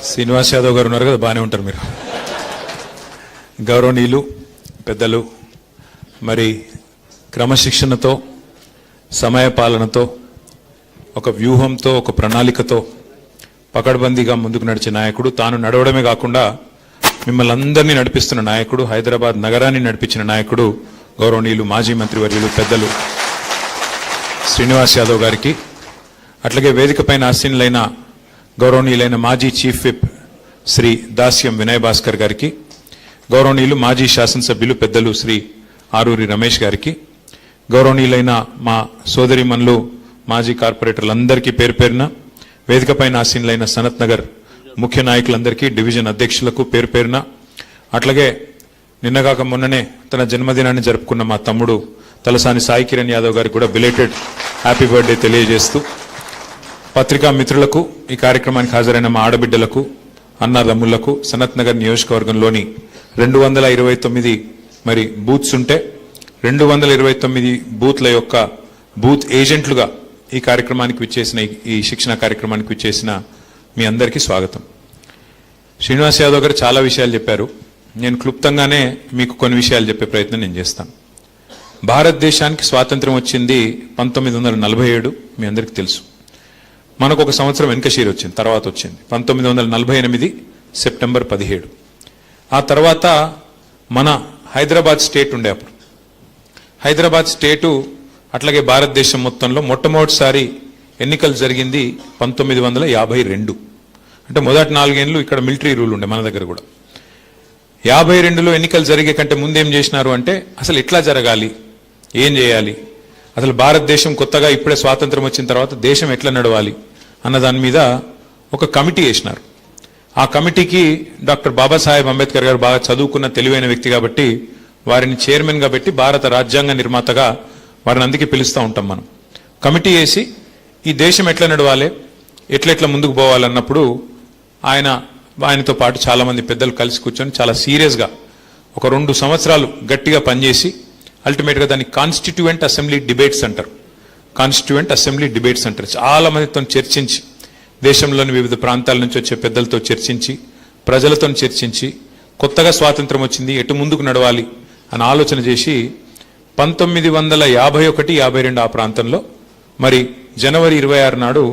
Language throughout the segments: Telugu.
శ్రీనివాస్ యాదవ్ గారు ఉన్నారు కదా, బాగానే ఉంటారు మీరు. గౌరవనీయులు పెద్దలు, మరి క్రమశిక్షణతో, సమయపాలనతో, ఒక వ్యూహంతో, ఒక ప్రణాళికతో పకడ్బందీగా ముందుకు నడిచే నాయకుడు, తాను నడవడమే కాకుండా మిమ్మల్ని అందరినీ నడిపిస్తున్న నాయకుడు, హైదరాబాద్ నగరాన్ని నడిపించిన నాయకుడు గౌరవనీయులు మాజీ మంత్రివర్యులు పెద్దలు శ్రీనివాస్ యాదవ్ గారికి, అట్లాగే వేదికపైన ఆసీనులైన గౌరవనీయులైన మాజీ చీఫ్ విప్ శ్రీ దాస్యం వినయ్ భాస్కర్ గారికి, గౌరవనీయులు మాజీ శాసనసభ్యులు పెద్దలు శ్రీ ఆరూరి రమేష్ గారికి, గౌరవనీయులైన మా సోదరిమణులు మాజీ కార్పొరేటర్లందరికీ పేరు పేరున, వేదికపైన ఆసీనులైన సనత్ నగర్ ముఖ్య నాయకులందరికీ, డివిజన్ అధ్యక్షులకు పేరు పేరున, అట్లాగే నిన్నగాక మొన్ననే తన జన్మదినాన్ని జరుపుకున్న మా తమ్ముడు తలసాని సాయి కిరణ్ యాదవ్ గారికి కూడా బిలేటెడ్ హ్యాపీ బర్త్డే తెలియజేస్తూ, పత్రికా మిత్రులకు, ఈ కార్యక్రమానికి హాజరైన మా ఆడబిడ్డలకు, అన్నదమ్ములకు, సనత్ నగర్ నియోజకవర్గంలోని 229 మరి బూత్స్ ఉంటే 229 బూత్ల యొక్క బూత్ ఏజెంట్లుగా ఈ కార్యక్రమానికి విచ్చేసిన, ఈ శిక్షణ కార్యక్రమానికి విచ్చేసిన మీ అందరికీ స్వాగతం. శ్రీనివాస్ యాదవ్ గారు చాలా విషయాలు చెప్పారు. నేను క్లుప్తంగానే మీకు కొన్ని విషయాలు చెప్పే ప్రయత్నం నేను చేస్తాను. భారతదేశానికి స్వాతంత్రం వచ్చింది 1947, మీ అందరికీ తెలుసు. మనకు ఒక సంవత్సరం వెనుకషీరి వచ్చింది, తర్వాత వచ్చింది 1948 సెప్టెంబర్ 17. ఆ తర్వాత మన హైదరాబాద్ స్టేట్ ఉండే, అప్పుడు హైదరాబాద్ స్టేటు అట్లాగే భారతదేశం మొత్తంలో మొట్టమొదటిసారి ఎన్నికలు జరిగింది 1952. అంటే మొదటి 4 ఏళ్ళు ఇక్కడ మిలిటరీ రూల్ ఉండే, మన దగ్గర కూడా. 52లో ఎన్నికలు జరిగే కంటే ముందేం చేసినారు అంటే, అసలు ఎట్లా జరగాలి, ఏం చేయాలి, అసలు భారతదేశం కొత్తగా ఇప్పుడే స్వాతంత్రం వచ్చిన తర్వాత దేశం ఎట్లా నడవాలి అన్న దాని మీద ఒక కమిటీ వేసినారు. ఆ కమిటీకి డాక్టర్ బాబాసాహెబ్ అంబేద్కర్ గారు బాగా చదువుకున్న తెలివైన వ్యక్తి కాబట్టి వారిని చైర్మన్గా పెట్టి భారత రాజ్యాంగ నిర్మాతగా వారిని అందుకే పిలుస్తూ ఉంటాం మనం. కమిటీ వేసి ఈ దేశం ఎట్లా నడవాలి, ఎట్లెట్లా ముందుకు పోవాలన్నప్పుడు ఆయనతో పాటు చాలామంది పెద్దలు కలిసి కూర్చొని చాలా సీరియస్గా ఒక 2 సంవత్సరాలు గట్టిగా పనిచేసి అల్టిమేట్గా దాన్ని కాన్స్టిట్యూయెంట్ అసెంబ్లీ డిబేట్స్ అంటారు. కాన్స్టిట్యూయెంట్ అసెంబ్లీ డిబేట్స్ అంటారు. చాలా మందితో చర్చించి, దేశంలోని వివిధ ప్రాంతాల నుంచి వచ్చే పెద్దలతో చర్చించి, ప్రజలతో చర్చించి, కొత్తగా స్వాతంత్రం వచ్చింది ఎటు ముందుకు నడవాలి అని ఆలోచన చేసి 1951-52 ఆ ప్రాంతంలో మరి జనవరి 26 నాడు,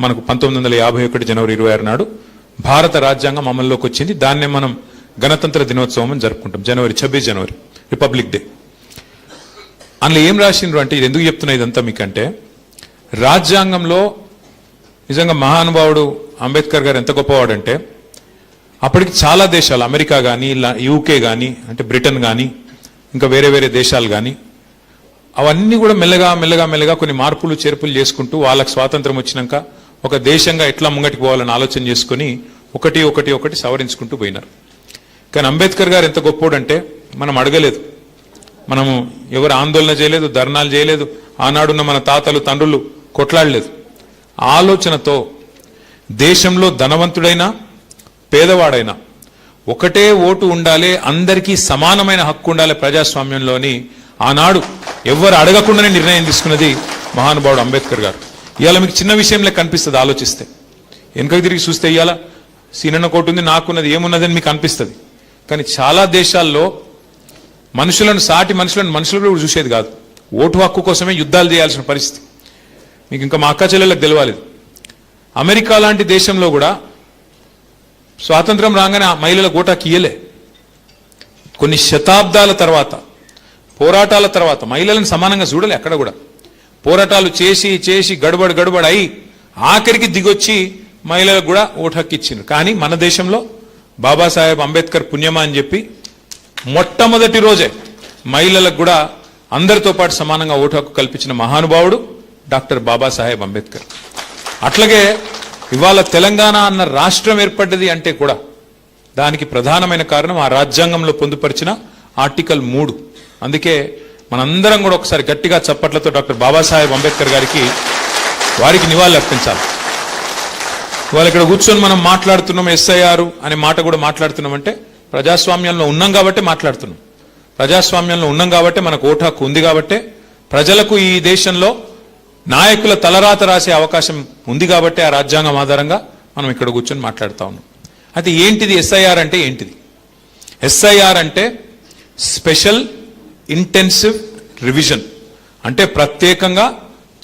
మనకు 1951 జనవరి 26 నాడు భారత రాజ్యాంగం అమల్లోకి వచ్చింది. దాన్నే మనం గణతంత్ర దినోత్సవం అని జరుపుకుంటాం. 26 జనవరి రిపబ్లిక్ డే. అందులో ఏం రాసిండ్రు అంటే, ఇది ఎందుకు చెప్తున్నా ఇదంతా మీకంటే, రాజ్యాంగంలో నిజంగా మహానుభావుడు అంబేద్కర్ గారు ఎంత గొప్పవాడంటే, అప్పటికి చాలా దేశాలు, అమెరికా కానీ, యూకే కానీ, అంటే బ్రిటన్ కానీ, ఇంకా వేరే వేరే దేశాలు కానీ, అవన్నీ కూడా మెల్లగా మెల్లగా మెల్లగా కొన్ని మార్పులు చేర్పులు చేసుకుంటూ వాళ్ళకి స్వాతంత్రం వచ్చినాక ఒక దేశంగా ఎట్లా ముంగటికి పోవాలని ఆలోచన చేసుకుని ఒకటి సవరించుకుంటూ పోయినారు. కానీ అంబేద్కర్ గారు ఎంత గొప్పోడంటే, మనం అడగలేదు, మనము ఎవరు ఆందోళన చేయలేదు, ధర్నాలు చేయలేదు, ఆనాడున్న మన తాతలు తండ్రులు కొట్లాడలేదు. ఆలోచనతో దేశంలో ధనవంతుడైనా పేదవాడైనా ఒకటే ఓటు ఉండాలి, అందరికీ సమానమైన హక్కు ఉండాలి ప్రజాస్వామ్యంలోని ఆనాడు ఎవరు అడగకుండానే నిర్ణయం తీసుకున్నది మహానుభావుడు అంబేద్కర్ గారు. ఇవాళ మీకు చిన్న విషయంలో కనిపిస్తుంది ఆలోచిస్తే, వెనుకకు తిరిగి చూస్తే ఇవాళ సీనన్న కోటు ఉంది, నాకున్నది ఏమున్నదని మీకు అనిపిస్తుంది. కానీ చాలా దేశాల్లో మనుషులను, సాటి మనుషులు కూడా చూసేది కాదు. ఓటు హక్కు కోసమే యుద్ధాలు చేయాల్సిన పరిస్థితి. మీకు ఇంకా మా అక్క చెల్లెళ్ళకి తెలవాలి. అమెరికా లాంటి దేశంలో కూడా స్వాతంత్రం రాగానే ఆ మహిళలకు ఓటు హక్కు ఇయ్యలే. కొన్ని శతాబ్దాల తర్వాత, పోరాటాల తర్వాత మహిళలను సమానంగా చూడలే. అక్కడ కూడా పోరాటాలు చేసి చేసి గడబడి అయి ఆఖరికి దిగొచ్చి మహిళలకు కూడా ఓటు హక్కు ఇచ్చిండ్రు. కానీ మన దేశంలో బాబాసాహెబ్ అంబేద్కర్ పుణ్యమా అని చెప్పి మొట్టమొదటి రోజే మహిళలకు కూడా అందరితో పాటు సమానంగా ఓటు హక్కు కల్పించిన మహానుభావుడు డాక్టర్ బాబాసాహెబ్ అంబేద్కర్. అట్లాగే ఇవాళ తెలంగాణ అన్న రాష్ట్రం ఏర్పడ్డది అంటే కూడా దానికి ప్రధానమైన కారణం ఆ రాజ్యాంగంలో పొందుపరిచిన ఆర్టికల్ 3. అందుకే మనందరం కూడా ఒకసారి గట్టిగా చప్పట్లతో డాక్టర్ బాబాసాహెబ్ అంబేద్కర్ గారికి, వారికి నివాళులు అర్పించాలి. ఇవాళ ఇక్కడ కూర్చొని మనం మాట్లాడుతున్నాం, SIR అనే మాట కూడా మాట్లాడుతున్నామంటే ప్రజాస్వామ్యంలో ఉన్నాం కాబట్టి మాట్లాడుతున్నాం. ప్రజాస్వామ్యంలో ఉన్నాం కాబట్టి మనకు ఓటు హక్కు ఉంది కాబట్టి, ప్రజలకు ఈ దేశంలో నాయకుల తలరాత రాసే అవకాశం ఉంది కాబట్టి ఆ రాజ్యాంగం ఆధారంగా మనం ఇక్కడ కూర్చొని మాట్లాడుతా ఉన్నాం. అది ఏంటిది ఎస్ఐఆర్ అంటే ఏంటిది? ఎస్ఐఆర్ అంటే స్పెషల్ ఇంటెన్సివ్ రివిజన్, అంటే ప్రత్యేకంగా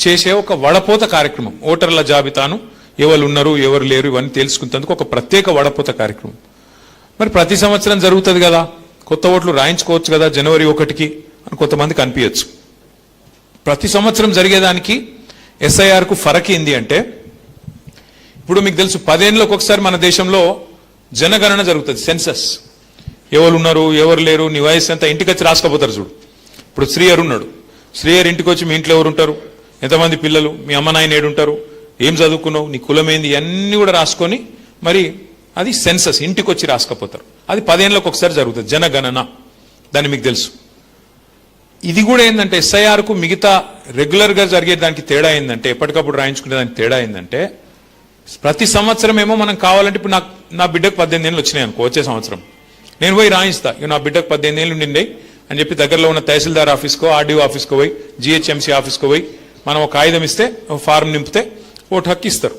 చేసే ఒక వడపోత కార్యక్రమం. ఓటర్ల జాబితాను ఎవరు ఉన్నారు ఎవరు లేరు ఇవన్నీ తెలుసుకునేందుకు ఒక ప్రత్యేక వడపోత కార్యక్రమం. మరి ప్రతి సంవత్సరం జరుగుతుంది కదా, కొత్త ఓట్లు రాయించుకోవచ్చు కదా జనవరి 1కి అని కొంతమందికి అనిపించచ్చు. ప్రతి సంవత్సరం జరిగేదానికి ఎస్ఐఆర్కు ఫరక్ ఏంది అంటే, ఇప్పుడు మీకు తెలుసు 10 ఏళ్ళకి ఒకసారి మన దేశంలో జనగణన జరుగుతుంది, సెన్సస్. ఎవరు ఉన్నారు ఎవరు లేరు నీ వయసు ఎంత ఇంటికి వచ్చి రాసుకపోతారు చూడు. ఇప్పుడు శ్రీయర్ ఉన్నాడు, శ్రీయర్ ఇంటికి వచ్చి మీ ఇంట్లో ఎవరు ఉంటారు, ఎంతమంది పిల్లలు, మీ అమ్మ నాయన ఏడుంటారు, ఏం చదువుకున్నావు, నీ కులం ఏంది, అన్నీ కూడా రాసుకొని మరి అది సెన్సస్ ఇంటికి వచ్చి రాసుకపోతారు. అది 10 ఏళ్ళకి ఒకసారి జరుగుతుంది జనగణన, దాన్ని మీకు తెలుసు. ఇది కూడా ఏంటంటే ఎస్ఐఆర్కు మిగతా రెగ్యులర్గా జరిగే దానికి తేడా ఏంటంటే, ఎప్పటికప్పుడు రాయించుకునే దానికి తేడా ఏంటంటే, ప్రతి సంవత్సరం ఏమో మనం కావాలంటే ఇప్పుడు నా బిడ్డకు 18 ఏళ్ళు వచ్చినాయి అనుకో, వచ్చే సంవత్సరం నేను పోయి రాయిస్తా, ఇక నా బిడ్డకు 18 ఏళ్ళు నిండాయి అని చెప్పి దగ్గరలో ఉన్న తహసీల్దార్ ఆఫీస్కో ఆర్డీఓ ఆఫీస్కో పోయి జిహెచ్ఎంసీ ఆఫీస్కో పోయి మనం ఒక కాగితం ఇస్తే ఫారం నింపితే ఓటు హక్కు ఇస్తారు.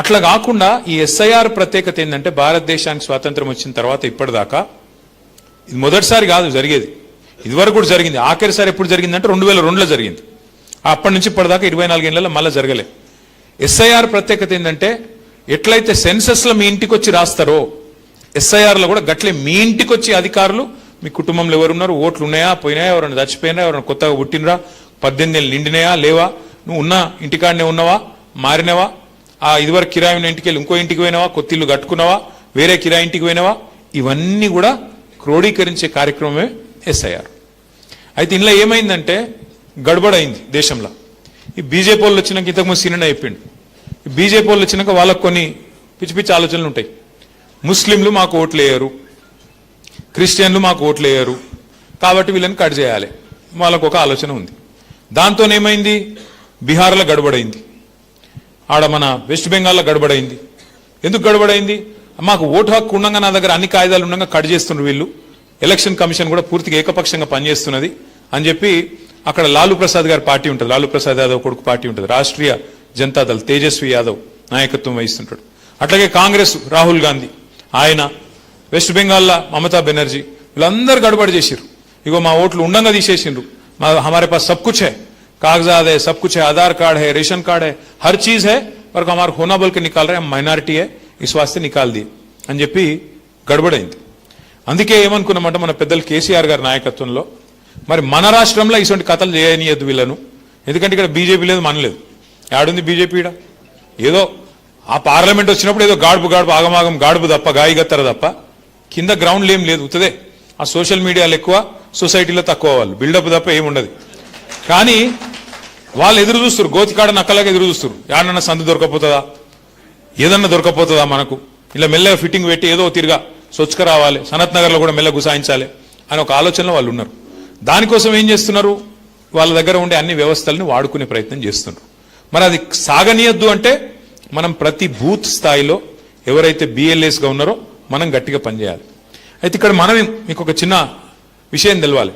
అట్లా కాకుండా ఈ ఎస్ఐఆర్ ప్రత్యేకత ఏంటంటే, భారతదేశానికి స్వాతంత్రం వచ్చిన తర్వాత ఇప్పటిదాకా ఇది మొదటిసారి కాదు జరిగేది, ఇదివరకు కూడా జరిగింది. ఆఖరిసారి ఎప్పుడు జరిగిందంటే 2002లో జరిగింది. అప్పటి నుంచి ఇప్పటిదాకా 24 ఏళ్లలో మళ్ళీ జరగలే. ఎస్ఐఆర్ ప్రత్యేకత ఏంటంటే, ఎట్లయితే సెన్సస్లో మీ ఇంటికి వచ్చి రాస్తారో ఎస్ఐఆర్లో కూడా గట్లే మీ ఇంటికి వచ్చి అధికారులు మీ కుటుంబంలో ఎవరున్నారు, ఓట్లు ఉన్నాయా పోయినాయా, ఎవరైనా చచ్చిపోయినా, ఎవరైనా కొత్తగా పుట్టినరా, 18 ఏళ్ళు నిండినాయా లేవా, నువ్వు ఉన్న ఇంటికాడనే ఉన్నావా మారినవా, ఆ ఇదివరకు కిరాయి ఉన్న ఇంటికి వెళ్ళి ఇంకో ఇంటికి పోయినావా, కొత్త ఇల్లు కట్టుకున్నావా, వేరే కిరాయి ఇంటికి పోయినావా, ఇవన్నీ కూడా క్రోడీకరించే కార్యక్రమమే ఎస్ఐఆర్. అయితే ఇందులో ఏమైందంటే గడబడైంది దేశంలో. ఈ బీజేపీ వాళ్ళు వచ్చినాక, ఇంతకుముందు సీనియర్ అయిపోయింది, ఈ బీజేపీ వాళ్ళు వచ్చినాక వాళ్ళకు కొన్ని పిచ్చి పిచ్చి ఆలోచనలు ఉంటాయి. ముస్లింలు మాకు ఓట్లు వేయరు, క్రిస్టియన్లు మాకు ఓట్లు వేయరు, కాబట్టి వీళ్ళని కట్ చేయాలి, వాళ్ళకు ఒక ఆలోచన ఉంది. దాంతో ఏమైంది, బీహార్లో గడబడైంది, ఆడ మన వెస్ట్ బెంగాల్లో గడబడైంది. ఎందుకు గడబడైంది, మాకు ఓటు హక్కు ఉండగా నా దగ్గర అన్ని కాయిదాలు ఉండగా కట్ చేస్తున్నారు వీళ్ళు, ఎలక్షన్ కమిషన్ కూడా పూర్తిగా ఏకపక్షంగా పనిచేస్తున్నది అని చెప్పి అక్కడ లాలూ ప్రసాద్ గారి పార్టీ ఉంటుంది, లాలూ ప్రసాద్ యాదవ్ కొడుకు పార్టీ ఉంటుంది, రాష్ట్రీయ జనతాదళ్ తేజస్వి యాదవ్ నాయకత్వం వహిస్తుంటాడు. అట్లాగే కాంగ్రెస్ రాహుల్ గాంధీ ఆయన, వెస్ట్ బెంగాల్లో మమతా బెనర్జీ, వీళ్ళందరూ గడబడి చేసిర్రు. ఇగో మా ఓట్లు ఉండంగా తీసేసిండ్రు, हमारे पास सब कुछ है, कागजात है, सब कुछ है, आधार कार्ड है, रेशन कार्ड है, हर चीज है, पर हमारा होना बोल के निकाल रहे हैं, हम माइनॉरिटी है इस वास्ते निकाल दिए అని చెప్పి గడబడైంది. అందుకే ఏమనుకున్నామంటే మన పెద్దలు కేసీఆర్ గారి నాయకత్వంలో మరి మన రాష్ట్రంలో ఇటువంటి కథలు చేయనియద్దు వీళ్ళను, ఎందుకంటే ఇక్కడ బీజేపీ లేదు మనలేదు, యాడుంది బీజేపీ ఈడ, ఏదో ఆ పార్లమెంట్ వచ్చినప్పుడు ఏదో గాడుపు ఆగమాగం గాడుపు తప్ప గాయగత్తర తప్ప కింద గ్రౌండ్లు ఏం లేదు, ఉత్తదే ఆ సోషల్ మీడియాలో ఎక్కువ సొసైటీలో తక్కువ, వాళ్ళు బిల్డప్ తప్ప ఏముండదు. కానీ వాళ్ళు ఎదురు చూస్తారు, గోతికాడ నక్కలాగా ఎదురు చూస్తారు, యాడన్నా సందు దొరకపోతుందా, ఏదన్నా దొరకపోతుందా మనకు, ఇలా మెల్లగా ఫిట్టింగ్ పెట్టి ఏదో తిరిగా సొచ్చుక రావాలి, సనత్ నగర్లో కూడా మెల్లగా గుసాయించాలి అని ఒక ఆలోచనలో వాళ్ళు ఉన్నారు. దానికోసం ఏం చేస్తున్నారు, వాళ్ళ దగ్గర ఉండే అన్ని వ్యవస్థలను వాడుకునే ప్రయత్నం చేస్తున్నారు. మరి అది సాగనీయద్దు అంటే మనం ప్రతి బూత్ స్థాయిలో ఎవరైతే బిఎల్ఏస్గా ఉన్నారో మనం గట్టిగా పనిచేయాలి. అయితే ఇక్కడ మనం మీకు ఒక చిన్న విషయం తెలవాలి,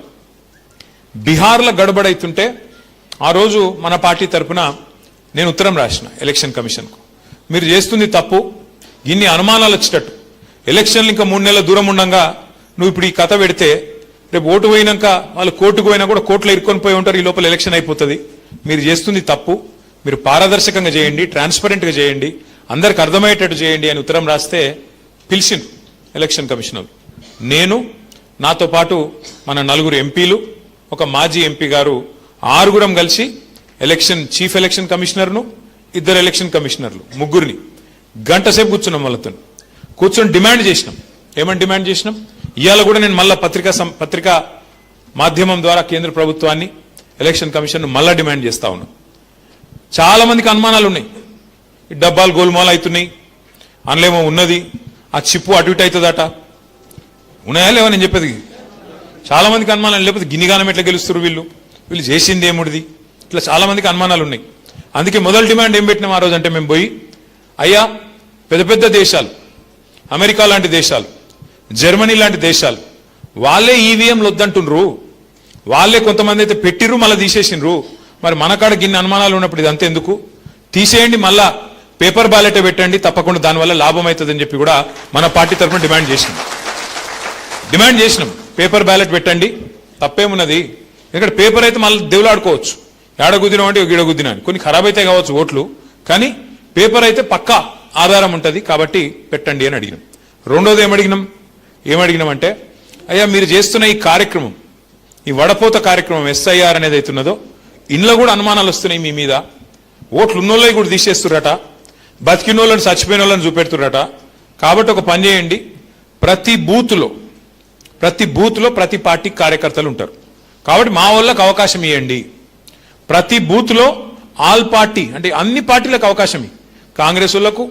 బీహార్లో గడబడైతుంటే ఆ రోజు మన పార్టీ తరఫున నేను ఉత్తరం రాసిన ఎలక్షన్ కమిషన్కు, మీరు చేస్తుంది తప్పు, ఇన్ని అనుమానాలు వచ్చేటట్టు ఎలక్షన్లు ఇంకా 3 నెలల దూరం ఉండగా నువ్వు ఇప్పుడు ఈ కథ పెడితే రేపు ఓటు పోయినాక వాళ్ళు కోర్టుకు పోయినా కూడా కోర్టులో ఇరుక్కొని పోయి ఉంటారు, ఈ లోపల ఎలక్షన్ అయిపోతుంది, మీరు చేస్తుంది తప్పు, మీరు పారదర్శకంగా చేయండి, ట్రాన్స్పరెంట్గా చేయండి, అందరికి అర్థమయ్యేటట్టు చేయండి అని ఉత్తరం రాస్తే పిలిచిండు ఎలక్షన్ కమిషనర్. నేను నాతో పాటు మన 4 ఎంపీలు, ఒక మాజీ ఎంపీ గారు, 6గురం కలిసి చీఫ్ ఎలక్షన్ కమిషనర్ను, 2 ఎలక్షన్ కమిషనర్లు, 3 గంట సేపు కూర్చున్నాం, వాళ్ళతో కూర్చొని డిమాండ్ చేసినాం. ఏమని డిమాండ్ చేసినాం, ఇవాళ కూడా నేను మళ్ళా పత్రికా మాధ్యమం ద్వారా కేంద్ర ప్రభుత్వాన్ని, ఎలక్షన్ కమిషన్ మళ్ళా డిమాండ్ చేస్తా ఉన్నాం. చాలా మందికి అనుమానాలు ఉన్నాయి, ఈ డబ్బాలు గోల్మాల్ అవుతున్నాయి, అందులో ఉన్నది ఆ చిప్పు అటు ఇటు అవుతుందట, ఉన్నాయా లేవా నేను చెప్పేది, చాలా మందికి అనుమానాలు, లేకపోతే గిన్నిగానం ఎట్లా గెలుస్తారు వీళ్ళు చేసింది ఏముడిది, ఇట్లా చాలా మందికి అనుమానాలు ఉన్నాయి. అందుకే మొదటి డిమాండ్ ఏం పెట్టినాం ఆ రోజు అంటే, మేము పోయి అయ్యా పెద్ద పెద్ద దేశాలు, అమెరికా లాంటి దేశాలు, జర్మనీ లాంటి దేశాలు, వాళ్ళే ఈవీఎంలు వద్దంటుండ్రు, వాళ్ళే కొంతమంది అయితే పెట్టిర్రు మళ్ళీ తీసేసిండ్రు, మరి మన కాడ గిన్ని అనుమానాలు ఉన్నప్పుడు ఇది అంతెందుకు, తీసేయండి, మళ్ళా పేపర్ బ్యాలెట్ పెట్టండి, తప్పకుండా దానివల్ల లాభం అవుతుందని చెప్పి కూడా మన పార్టీ తరఫున డిమాండ్ చేసినాం. పేపర్ బ్యాలెట్ పెట్టండి, తప్పేమున్నది. ఎందుకంటే పేపర్ అయితే మళ్ళీ దేవులాడుకోవచ్చు, ఏడగుద్దినాం అంటే గిడగుద్దినా అని, కొన్ని ఖరాబ్ అయితే కావచ్చు ఓట్లు, కానీ పేపర్ అయితే పక్కా ఆధారం ఉంటుంది కాబట్టి పెట్టండి అని అడిగినాం. రెండోది ఏమడిగినామంటే అయ్యా మీరు చేస్తున్న ఈ కార్యక్రమం, ఈ వడపోత కార్యక్రమం ఎస్ఐఆర్ అనేది అవుతున్నదో ఇంట్లో కూడా అనుమానాలు వస్తున్నాయి మీ మీద. ఓట్లు ఉన్నోళ్ళవి కూడా తీసేస్తుర్రట, బతికిన వాళ్ళని చచ్చిపోయిన వాళ్ళని చూపెడుతుర్రట. కాబట్టి ఒక పని చేయండి, ప్రతి బూత్లో ప్రతి పార్టీ కార్యకర్తలు ఉంటారు కాబట్టి మా వాళ్ళకి అవకాశం ఇవ్వండి. ప్రతి బూత్లో ఆల్ పార్టీ అంటే అన్ని పార్టీలకు అవకాశం ఇవ్వండి. కాంగ్రెస్ వాళ్ళకు,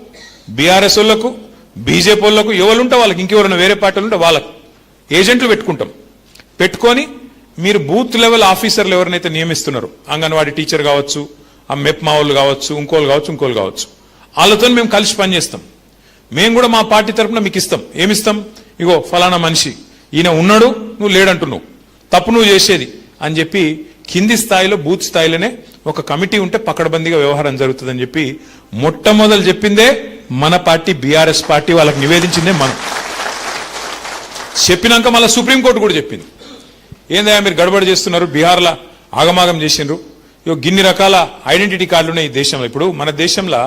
బీఆర్ఎస్ వాళ్ళకు, బీజేపీ వాళ్ళకు, ఎవరుంటే వాళ్ళకి, ఇంకెవరైనా వేరే పార్టీలు ఉంటే వాళ్ళకు ఏజెంట్లు పెట్టుకొని మీరు బూత్ లెవెల్ ఆఫీసర్లు ఎవరినైతే నియమిస్తున్నారో, అంగన్వాడీ టీచర్ కావచ్చు, ఆ మెప్మా వాళ్ళు కావచ్చు, ఇంకోళ్ళు కావచ్చు, వాళ్ళతో మేము కలిసి పనిచేస్తాం. మేము కూడా మా పార్టీ తరఫున మీకు ఇస్తాం. ఏమిస్తాం? ఇగో ఫలానా మనిషి ఈయన ఉన్నాడు, నువ్వు లేడంటున్నావు, తప్పు నువ్వు చేసేది అని చెప్పి కింది స్థాయిలో బూత్ స్థాయిలోనే ఒక కమిటీ ఉంటే పకడ్బందీగా వ్యవహారం జరుగుతుందని చెప్పి మొట్టమొదలు చెప్పిందే మన పార్టీ బీఆర్ఎస్ పార్టీ. వాళ్ళకి నివేదించిందే మనం. చెప్పినాక మళ్ళీ సుప్రీంకోర్టు కూడా చెప్పింది, ఏందయ్యా మీరు గడబడి చేస్తున్నారు, బీహార్లో ఆగమాగం చేసిండ్రు, ఇగో గిన్ని రకాల ఐడెంటిటీ కార్డులు ఉన్నాయి ఈ దేశంలో. ఇప్పుడు మన దేశంలో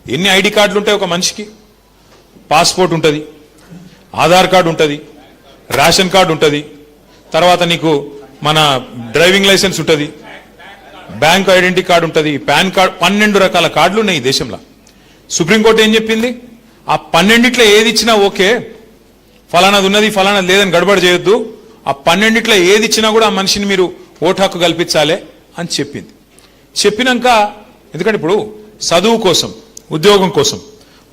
ఎన్ని ఐడి కార్డులు ఉంటాయి ఒక మనిషికి? పాస్పోర్ట్ ఉంటుంది, ఆధార్ కార్డు ఉంటుంది, రేషన్ కార్డు ఉంటుంది, తర్వాత నీకు మన డ్రైవింగ్ లైసెన్స్ ఉంటుంది, బ్యాంక్ ఐడెంటిటీ కార్డు ఉంటుంది, పాన్ కార్డు, 12 రకాల కార్డులు ఉన్నాయి ఈ దేశంలో. సుప్రీంకోర్టు ఏం చెప్పింది? ఆ 12 ఏది ఇచ్చినా ఓకే, ఫలానాది ఉన్నది ఫలానాది లేదని గడబడి చేయొద్దు, ఆ 12 ఏది ఇచ్చినా కూడా ఆ మనిషిని మీరు ఓటు హక్కు కల్పించాలి అని చెప్పింది. చెప్పినాక ఎందుకంటే ఇప్పుడు చదువు కోసం, ఉద్యోగం కోసం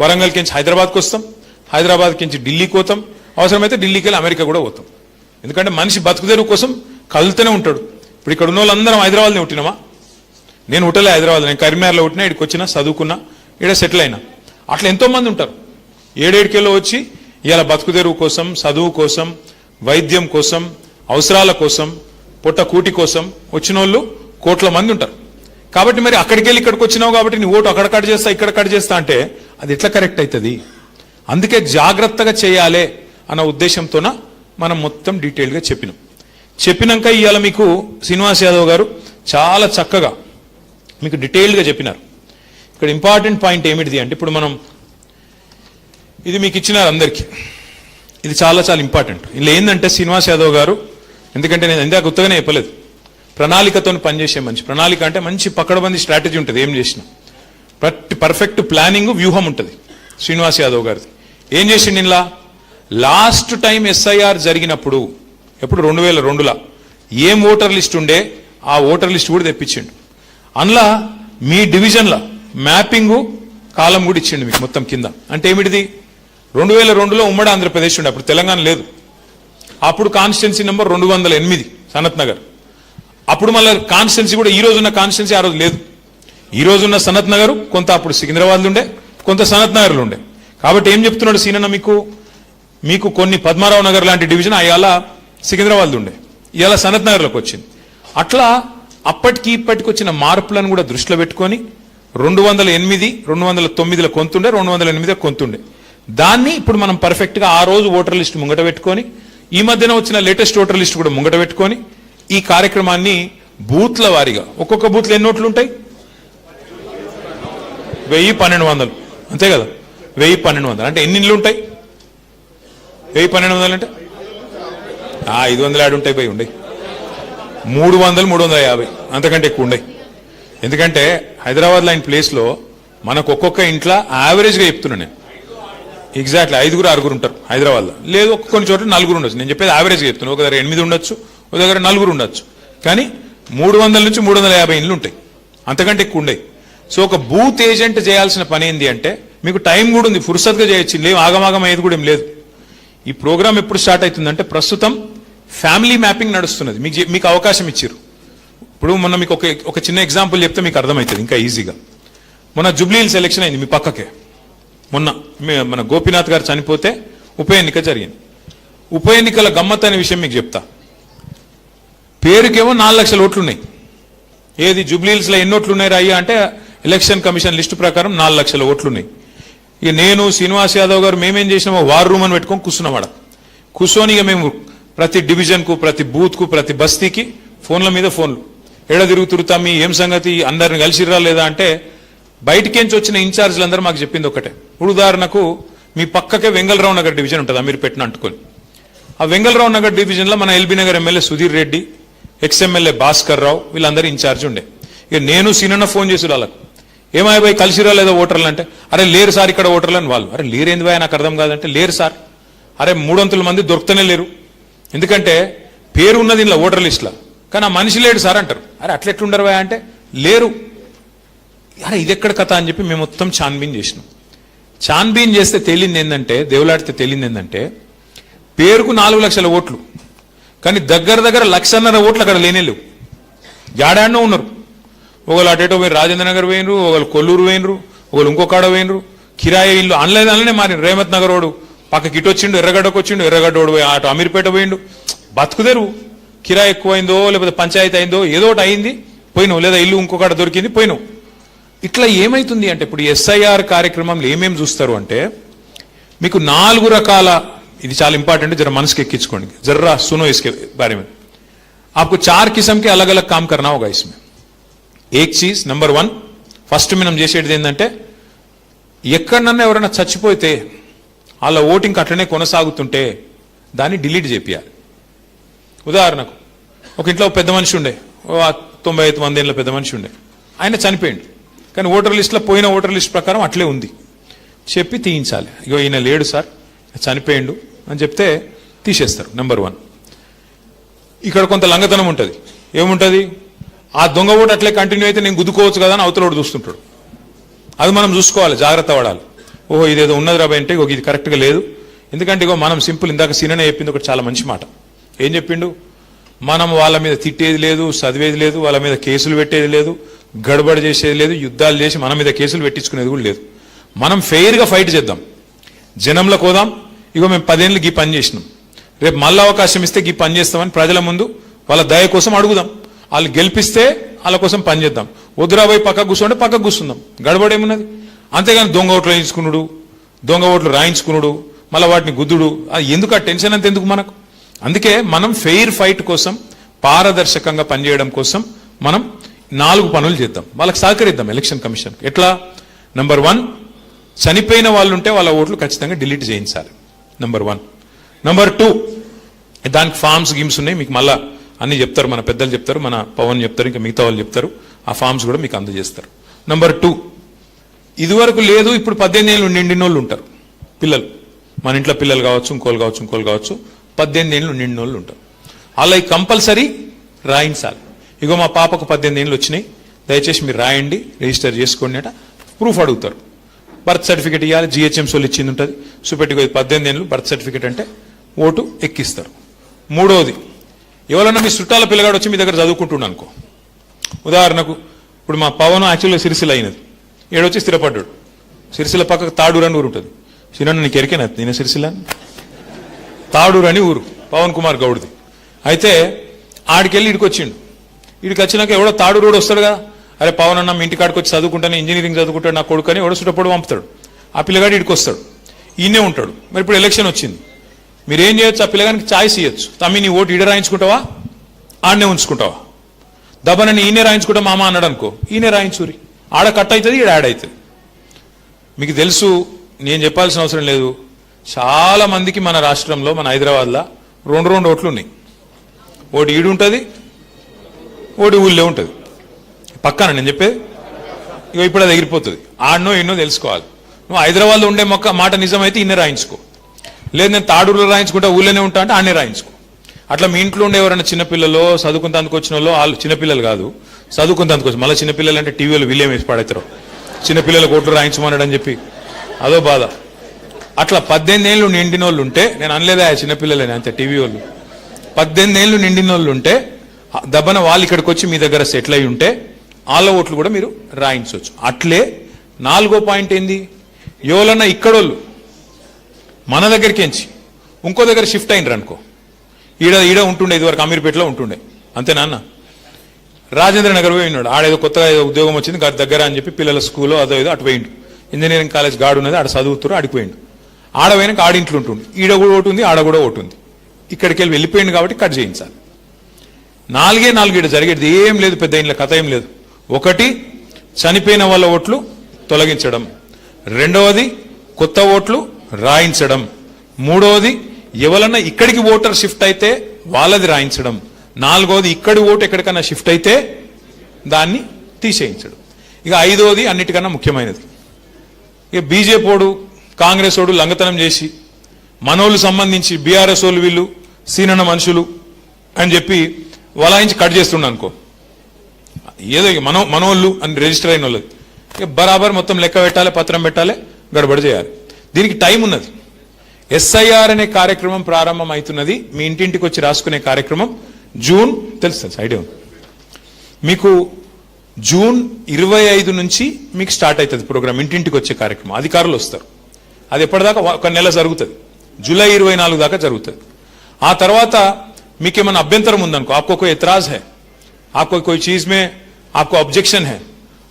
వరంగల్కి నుంచి హైదరాబాద్కి వస్తాం, హైదరాబాద్కి నుంచి ఢిల్లీకి పోతాం, అవసరమైతే ఢిల్లీకి వెళ్ళి అమెరికా కూడా పోతాం. ఎందుకంటే మనిషి బతుకుదెరువు కోసం కదులుతూనే ఉంటాడు. ఇప్పుడు ఇక్కడ ఉన్న వాళ్ళందరం హైదరాబాద్ని పుట్టినామా? నేను పుట్టలే హైదరాబాద్, నేను కరీంనగర్లో పుట్టినా, ఇక్కడికి వచ్చినా, చదువుకున్నా, ఇక్కడ సెటిల్ అయినా. అట్లా ఎంతో మంది ఉంటారు. 7-7 వచ్చి ఇలా బతుకుదెరువు కోసం, చదువు కోసం, వైద్యం కోసం, అవసరాల కోసం, పొట్ట కూటి కోసం వచ్చిన వాళ్ళు కోట్ల మంది ఉంటారు. కాబట్టి మరి అక్కడికి వెళ్ళి ఇక్కడికి వచ్చినావు కాబట్టి నీ ఓటు అక్కడ కట్ చేస్తా ఇక్కడ కట్ చేస్తా అంటే అది ఎట్లా కరెక్ట్ అవుతుంది? అందుకే జాగ్రత్తగా చేయాలి అన్న ఉద్దేశంతోన మనం మొత్తం డీటెయిల్గా చెప్పినాక ఇవాళ మీకు శ్రీనివాస్ యాదవ్ గారు చాలా చక్కగా మీకు డీటెయిల్గా చెప్పినారు. ఇక్కడ ఇంపార్టెంట్ పాయింట్ ఏమిటిది అంటే, ఇప్పుడు మనం ఇది మీకు ఇచ్చినారు అందరికీ, ఇది చాలా చాలా ఇంపార్టెంట్. ఇలా ఏంటంటే శ్రీనివాస్ యాదవ్ గారు, ఎందుకంటే నేను ఇందాక గుర్తుగానే చెప్పలేదు, ప్రణాళికతో పనిచేసే మనిషి. ప్రణాళిక అంటే మంచి పకడ్బందీ స్ట్రాటజీ ఉంటుంది, ఏం చేసినా పర్ఫెక్ట్ ప్లానింగ్, వ్యూహం ఉంటుంది శ్రీనివాస్ యాదవ్ గారిది. ఏం చేసిండు ఇలా? లాస్ట్ టైం ఎస్ఐఆర్ జరిగినప్పుడు, ఎప్పుడు 2002లో ఏం ఓటర్ లిస్ట్ ఉండే ఆ ఓటర్ లిస్ట్ కూడా తెప్పించిండు. అందులో మీ డివిజన్ల మ్యాపింగ్ కాలం కూడా ఇచ్చిండు మీకు మొత్తం కింద. అంటే ఏమిటిది? 2002లో ఉమ్మడి ఆంధ్రప్రదేశ్ ఉండే, అప్పుడు తెలంగాణ లేదు. అప్పుడు కాన్స్టిట్యున్సీ నెంబర్ 208 సనత్ నగర్. అప్పుడు మళ్ళీ కాన్స్టిట్యున్సీ కూడా ఈ రోజున్న కాన్స్టిట్యున్సీ ఆ రోజు లేదు. ఈ రోజున్న సనత్ నగర్ కొంత అప్పుడు సికింద్రాబాద్లో ఉండే, కొంత సనత్ నగర్లో ఉండే. కాబట్టి ఏం చెప్తున్నాడు సీనన్న, మీకు కొన్ని పద్మారావు నగర్ లాంటి డివిజన్ అయ్యాల సికింద్రాబాద్లో ఉండే, ఇవాళ సనత్ నగర్లోకి వచ్చింది. అట్లా అప్పటికి ఇప్పటికి వచ్చిన మార్పులను కూడా దృష్టిలో పెట్టుకొని 208, 209లో కొంతుండే, 208 కొంతుండే. దాన్ని ఇప్పుడు మనం పర్ఫెక్ట్ గా ఆ రోజు ఓటర్ లిస్ట్ ముంగట పెట్టుకొని, ఈ మధ్యన వచ్చిన లేటెస్ట్ ఓటర్ లిస్ట్ కూడా ముంగట పెట్టుకొని ఈ కార్యక్రమాన్ని బూత్ల వారీగా, ఒక్కొక్క బూత్లో ఎన్ని ఓట్లు ఉంటాయి? 1000-1200, అంతే కదా? 1000-1200 అంటే ఎన్ని ఇళ్ళు ఉంటాయి? 1000-1200 అంటే 500 ఆడు ఉంటాయి, పోయి ఉండే 300-350, అంతకంటే ఎక్కువ ఉండే. ఎందుకంటే హైదరాబాద్ లాంటి ప్లేస్లో మనకు ఒక్కొక్క ఇంట్లో యావరేజ్గా చెప్తున్నా నేను, ఎగ్జాక్ట్లీ 5-6 ఉంటారు హైదరాబాద్లో. లేదు కొన్ని చోట్ల 4 ఉండొచ్చు. నేను చెప్పేది యావరేజ్గా చెప్తున్నాను. ఒక దగ్గర 8 ఉండొచ్చు, ఒక దగ్గర 4 ఉండొచ్చు. కానీ 300-350 ఇండ్లు ఉంటాయి, అంతకంటే ఎక్కువ ఉండే. సో ఒక బూత్ ఏజెంట్ చేయాల్సిన పని ఏంటి అంటే, మీకు టైం కూడా ఉంది, ఫుర్సత్గా చేయొచ్చు, లేవు ఆగమాగం అయ్యేది కూడా ఏం లేదు. ఈ ప్రోగ్రామ్ ఎప్పుడు స్టార్ట్ అవుతుందంటే, ప్రస్తుతం ఫ్యామిలీ మ్యాపింగ్ నడుస్తున్నది, మీకు అవకాశం ఇచ్చారు. ఇప్పుడు మొన్న మీకు ఒక చిన్న ఎగ్జాంపుల్ చెప్తే మీకు అర్థమవుతుంది ఇంకా ఈజీగా. మొన్న జూబ్లీహిల్స్ ఎలక్షన్ అయింది మీ పక్కకే. మొన్న మన గోపీనాథ్ గారు చనిపోతే ఉప ఎన్నిక జరిగింది. ఉప ఎన్నికల గమ్మత్ అనే విషయం మీకు చెప్తా. పేరుకేమో 4 లక్షల ఓట్లు ఉన్నాయి. ఏది జూబ్లీహిల్స్లో ఎన్ని ఓట్లు ఉన్నాయి అయ్యా అంటే ఎలక్షన్ కమిషన్ లిస్టు ప్రకారం 4 లక్షల ఓట్లున్నాయి. ఇక నేను శ్రీనివాస్ యాదవ్ గారు మేమేం చేసినామో వార్ రూమ్ అని పెట్టుకొని కూర్చున్నాం. కూర్చొని ఇక మేము ప్రతి డివిజన్కు, ప్రతి బూత్కు, ప్రతి బస్తీకి ఫోన్ల మీద ఫోన్లు, ఎడ తిరుగుతురుతా మీ ఏం సంగతి, అందరిని కలిసిరా లేదా అంటే బయటికేంచి వచ్చిన ఇన్ఛార్జీలు అందరూ మాకు చెప్పింది ఒకటే. ఉదాహరణకు మీ పక్కకే వెంగళరావు నగర్ డివిజన్ ఉంటుంది అమీర్పేటన అంటుకొని. ఆ వెంగళరావు నగర్ డివిజన్లో మన LB Nagar MLA Sudheer Reddy, ex MLA Bhaskar Rao వీళ్ళందరూ ఇన్ఛార్జ్ ఉండే. ఇక నేను సీనన్న ఫోన్ చేసి వాళ్ళకు ఏమైపోయి కలిసిరా లేదా ఓటర్లు అంటే, అరే లేరు సార్ ఇక్కడ ఓటర్లు అని వాళ్ళు. అరే లేరేంది బాయ్ నాకు అర్థం కాదంటే, లేరు సార్. అరే 300 మంది దొరుకుతూనే లేరు, ఎందుకంటే పేరు ఉన్నది ఇలా ఓటర్ లిస్టులో, కానీ ఆ మనిషి లేడు సార్ అంటారు. అరే అట్లెట్లుండరు బాయ్ అంటే లేరు. అరే ఇది ఎక్కడ కథ అని చెప్పి మేము మొత్తం ఛాన్బీన్ చేసినాం. ఛాన్బీన్ చేస్తే తేలింది ఏంటంటే, దేవులాడితే తేలింది ఏంటంటే, పేరుకు 4 లక్షల ఓట్లు, కానీ దగ్గర 1.5 లక్షల ఓట్లు అక్కడ లేనేలేవు. జాడాడనో ఉన్నారు. ఒకళ్ళు అటేటో పోయి రాజేంద్ర నగర్ పోయినరు, ఒకళ్ళు కొల్లూరు పోయినరు, ఒకళ్ళు ఇంకొకాడ పోయినరు. కిరాయి ఇల్లు అనలేదనలే మారి రేమత్ నగర్ వాడు పక్కకి ఇటు వచ్చిండు, ఎర్రగడ్డకు వచ్చిండు, ఎర్రగడ్డ వాడు పోయి అటు అమీర్పేట పోయిండు. బతుకుదేరు, కిరాయి ఎక్కువైందో లేకపోతే పంచాయతీ అయిందో ఏదో ఒకటి అయింది పోయినావు, లేదా ఇల్లు ఇంకొకటి దొరికింది పోయినావు. ఇట్లా ఏమైతుంది అంటే, ఇప్పుడు ఎస్ఐఆర్ కార్యక్రమంలో ఏమేమి చూస్తారు అంటే, మీకు 4 రకాల, ఇది చాలా ఇంపార్టెంట్, జర మనసుకి ఎక్కించుకోండి, జర్రా सुनो इसके बारे में. आपको 4 किस्म के अलग अलग काम करना होगा इसमें. एक चीज नंबर 1 ఫస్ట్ మనం చేసేది ఏంటంటే, ఎక్కడన్నా ఎవరైనా చచ్చిపోతే వాళ్ళ ఓటింగ్ అట్లనే కొనసాగుతుంటే దాన్ని డిలీట్ చేపియాలి. ఉదాహరణకు ఒక ఇంట్లో పెద్ద మనిషి ఉండే, 95-100 ఏళ్ళ పెద్ద మనిషి ఉండే, ఆయన చనిపోయిండు, కానీ ఓటర్ లిస్టులో పోయిన ఓటర్ లిస్ట్ ప్రకారం అట్లే ఉంది, చెప్పి తీయించాలి. ఇగో ఈయన లేడు సార్ చనిపోయిండు అని చెప్తే తీసేస్తారు. నెంబర్ 1. ఇక్కడ కొంత లంగతనం ఉంటుంది. ఏముంటుంది, ఆ దొంగ ఓటు అట్లే కంటిన్యూ అయితే నేను గుద్దుకోవచ్చు కదా అని అవతల ఓటు చూస్తుంటాడు. అది మనం చూసుకోవాలి, జాగ్రత్త పడాలి. ఓహో ఇదేదో ఉన్నది రాబాయ్ అంటే ఇగో ఇది కరెక్ట్గా లేదు. ఎందుకంటే ఇగో మనం సింపుల్, ఇందాక సీననే చెప్పింది ఒకటి చాలా మంచి మాట. ఏం చెప్పిండు, మనం వాళ్ళ మీద తిట్టేది లేదు, చదివేది లేదు, వాళ్ళ మీద కేసులు పెట్టేది లేదు, గడబడి చేసేది లేదు, యుద్ధాలు చేసి మన మీద కేసులు పెట్టించుకునేది కూడా లేదు. మనం ఫెయిర్గా ఫైట్ చేద్దాం, జనంలోకి పోదాం. ఇగో మేము 10 ఏళ్ళు ఈ పని చేసినాం, రేపు మళ్ళీ అవకాశం ఇస్తే ఈ పని చేస్తామని ప్రజల ముందు వాళ్ళ దయ కోసం అడుగుదాం. వాళ్ళు గెలిపిస్తే వాళ్ళ కోసం పని చేద్దాం. వద్దురాబోయి పక్కకు కూర్చోండి, పక్కకు కూర్చుందాం, గడబడేమున్నది. అంతేగాని దొంగ ఓట్లు వేయించుకున్నాడు, దొంగ ఓట్లు రాయించుకున్నాడు, మళ్ళీ వాటిని గుద్దుడు, అది ఎందుకు, ఆ టెన్షన్ అంత ఎందుకు మనకు. అందుకే మనం ఫెయిర్ ఫైట్ కోసం, పారదర్శకంగా పనిచేయడం కోసం మనం 4 పనులు చేద్దాం, వాళ్ళకి సహకరిద్దాం ఎలక్షన్ కమిషన్. ఎట్లా, నెంబర్ 1 చనిపోయిన వాళ్ళు ఉంటే వాళ్ళ ఓట్లు ఖచ్చితంగా డిలీట్ చేయించాలి, నెంబర్ 1. నెంబర్ 2 దానికి ఫామ్స్ గిమ్స్ ఉన్నాయి, మీకు మళ్ళా అన్ని చెప్తారు, మన పెద్దలు చెప్తారు, మన పవన్ చెప్తారు, ఇంకా మిగతా వాళ్ళు చెప్తారు. ఆ ఫామ్స్ కూడా మీకు అందజేస్తారు. నెంబర్ 2 ఇదివరకు లేదు, ఇప్పుడు 18 ఏళ్ళు నిండిన వాళ్ళు ఉంటారు పిల్లలు, మన ఇంట్లో పిల్లలు కావచ్చు, ఇంకోళ్ళు కావచ్చు 18 ఏళ్ళు నిండిన వాళ్ళు ఉంటారు. అలా కంపల్సరీ రాయించాలి. ఇగో మా పాపకు 18 ఏళ్ళు వచ్చినాయి, దయచేసి మీరు రాయండి, రిజిస్టర్ చేసుకోండి అట ప్రూఫ్ అడుగుతారు. బర్త్ సర్టిఫికేట్ ఇవ్వాలి, జిహెచ్ఎంసీ వాళ్ళు ఇచ్చింది ఉంటుంది, చూపెట్టి 18 ఏళ్ళు బర్త్ సర్టిఫికేట్ అంటే ఓటు ఎక్కిస్తారు. 3వది, ఎవరన్నా మీ చుట్టాల పిల్లగాడు వచ్చి మీ దగ్గర చదువుకుంటున్నాను అనుకో. ఉదాహరణకు ఇప్పుడు మా పవన్ యాక్చువల్గా సిరిసిల్ల అయినది, ఏడొచ్చి స్థిరపడ్డాడు. సిరిసిల్ల పక్కకు తాడూరు అని ఊరు ఉంటుంది. చిన్న నీకు ఎరికేనా నేను సిరిసిల్ల, తాడూరు అని ఊరు పవన్ కుమార్ గౌడ్ది. అయితే ఆడికెళ్ళి ఇడికి వచ్చిండు. ఇడికి వచ్చినాక ఎవడో తాడూరు రోడ్ వస్తాడు కదా, అరే పవన్ అన్న మీ ఇంటికాడికి వచ్చి చదువుకుంటాను, ఇంజనీరింగ్ చదువుకుంటాడు నా కొడుకు అని ఎవడో చుట్టపొడు పంపుతాడు. ఆ పిల్లగాడు ఇడికి వస్తాడు, ఈయనే ఉంటాడు. మరి ఇప్పుడు ఎలక్షన్ వచ్చింది, మీరేం చేయొచ్చు, ఆ పిల్లగానికి ఛాయిస్ ఇవ్వచ్చు. తమ్మి నీ ఓటు ఈడ రాయించుకుంటావా, ఆడనే ఉంచుకుంటావా, దబ్బనని ఈయనే రాయించుకుంటా మామ అన్నాడు అనుకో, ఈయనే రాయించురి, ఆడ కట్ అవుతుంది, ఈడ యాడ్ అవుతుంది. మీకు తెలుసు, నేను చెప్పాల్సిన అవసరం లేదు, చాలా మందికి మన రాష్ట్రంలో, మన హైదరాబాద్లో 2 ఓట్లు ఉన్నాయి. ఓటు ఈడు ఉంటుంది, ఓటు ఊళ్ళో ఉంటుంది. పక్కన నేను చెప్పేది ఇక ఇప్పుడు అది ఎగిరిపోతుంది. ఆడనో ఎన్నో తెలుసుకోవాలి. నువ్వు హైదరాబాద్లో ఉండే మాట నిజమైతే ఇన్నే రాయించుకో, లేదు నేను తాడూరులో రాయించుకుంటా ఊళ్ళోనే ఉంటా అంటే ఆడనే రాయించుకో. అట్లా మీ ఇంట్లో ఉండే ఎవరైనా చిన్నపిల్లలు చదువుకుంటందుకు వచ్చిన వాళ్ళు, వాళ్ళు చిన్నపిల్లలు కాదు చదువుకుంటందుకు వచ్చి, మళ్ళీ చిన్నపిల్లలు అంటే టీవీలో వీళ్ళేం వేసి పడతారు, చిన్నపిల్లలకు ఓట్లు రాయించమన్నాడు అని చెప్పి అదో బాధ. అట్లా 18 ఏళ్ళు నిండిన వాళ్ళు ఉంటే, నేను అనలేదా చిన్నపిల్లలేని అంతే, టీవీ వాళ్ళు 18 ఏళ్ళు నిండిన వాళ్ళు ఉంటే దబ్బన వాళ్ళు ఇక్కడికి వచ్చి మీ దగ్గర సెటిల్ అయి ఉంటే వాళ్ళ ఓట్లు కూడా మీరు రాయించవచ్చు. అట్లే 4వ పాయింట్ ఏంది, ఎవరన్నా ఇక్కడోళ్ళు మన దగ్గరికి ఎంచి ఇంకో దగ్గర షిఫ్ట్ అయినరు అనుకో, ఈడ ఉంటుండే, ఇదివరకు అమీర్పేటలో ఉంటుండే, అంతేనా అన్న, రాజేంద్ర నగర్ పోయి ఉన్నాడు. ఆడేదో కొత్తగా ఏదో ఉద్యోగం వచ్చింది దగ్గర అని చెప్పి పిల్లల స్కూల్లో అదో ఏదో అటు పోయిండు. ఇంజనీరింగ్ కాలేజ్ గాడు ఉన్నది, ఆడ చదువుతురు, ఆడిపోయిండు. ఆడపోయినాక ఆడింట్లో ఉంటుంది, ఈడ కూడా ఒకటి ఉంది, ఆడ కూడా ఒకటి ఉంది. ఇక్కడికి వెళ్ళి వెళ్ళిపోయింది కాబట్టి కట్ చేయించాలి. 4 ఈడ జరిగేది ఏం లేదు, పెద్ద ఇంట్లో కథ ఏం లేదు. ఒకటి, చనిపోయిన వాళ్ళ ఓట్లు తొలగించడం. రెండవది, కొత్త ఓట్లు రాయించడం. మూడవది, ఎవరన్నా ఇక్కడికి ఓటర్ షిఫ్ట్ అయితే వాళ్ళది రాయించడం. నాలుగవది, ఇక్కడి ఓటు ఎక్కడికన్నా షిఫ్ట్ అయితే దాన్ని తీసేయించడం. ఇక ఐదవది అన్నిటికన్నా ముఖ్యమైనది, ఇక బీజేపీ ఓడు కాంగ్రెస్ ఓడు లంగతనం చేసి మనోళ్ళు సంబంధించి బీఆర్ఎస్ వాళ్ళు వీళ్ళు సీనన్న మనుషులు అని చెప్పి వలాయించి కట్ చేస్తుండ అనుకో, ఏదో ఇక మనోళ్ళు అని రిజిస్టర్ అయిన వాళ్ళది ఇక బరాబర్ మొత్తం లెక్క పెట్టాలి, పత్రం పెట్టాలి, గడబడి చేయాలి. దీనికి టైం ఉన్నది. ఎస్ఐఆర్ అనే కార్యక్రమం ప్రారంభం అవుతున్నది. మీ ఇంటింటికి వచ్చి రాసుకునే కార్యక్రమం జూన్, తెలుసు ఐడియా మీకు, జూన్ 25 నుంచి మీకు స్టార్ట్ అవుతుంది ప్రోగ్రామ్. ఇంటింటికి వచ్చే కార్యక్రమం, అధికారులు వస్తారు. అది ఎప్పటిదాకా 1 నెల జరుగుతుంది, జూలై 24 దాకా జరుగుతుంది. ఆ తర్వాత మీకేమైనా అభ్యంతరం ఉందనుకో, आपको कोई एतराज है, आपको कोई चीज में आपको ऑब्जेक्शन है,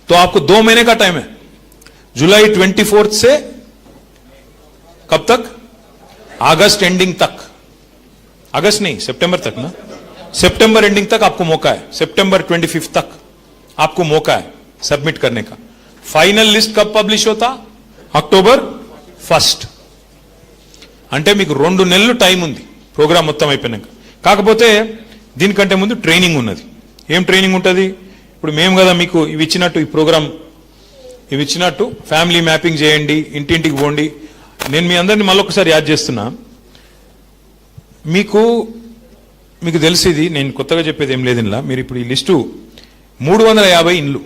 तो आपको 2 महीने का टाइम है. जुलाई 24 से कब तक? अगस्त एंडिंग तक. अगस्त नहीं, सितंबर तक ना, सितंबर एंडिंग तक आपको मौका है. सितंबर 25 तक आपको मौका है सबमिट करने का. फाइनल लिस्ट कब पब्लिश होता? अक्टोबर 1. అంటే మీకు 2 నెలలు టైం ఉంది ప్రోగ్రామ్ మొత్తం అయిపోయినాక. కాకపోతే దీనికంటే ముందు ట్రైనింగ్ ఉన్నది. ఏం ట్రైనింగ్ ఉంటుంది? ఇప్పుడు మేము కదా మీకు ఇవి ఇచ్చినట్టు, ఈ ప్రోగ్రామ్ ఇవి ఇచ్చినట్టు ఫ్యామిలీ మ్యాపింగ్ చేయండి, ఇంటింటికి పోండి. నేను మీ అందరినీ మళ్ళొకసారి యాద్ చేస్తున్నా. మీకు తెలిసేది, నేను కొత్తగా చెప్పేది ఏం లేదు ఇలా. మీరు ఇప్పుడు ఈ లిస్టు 350 ఇండ్లు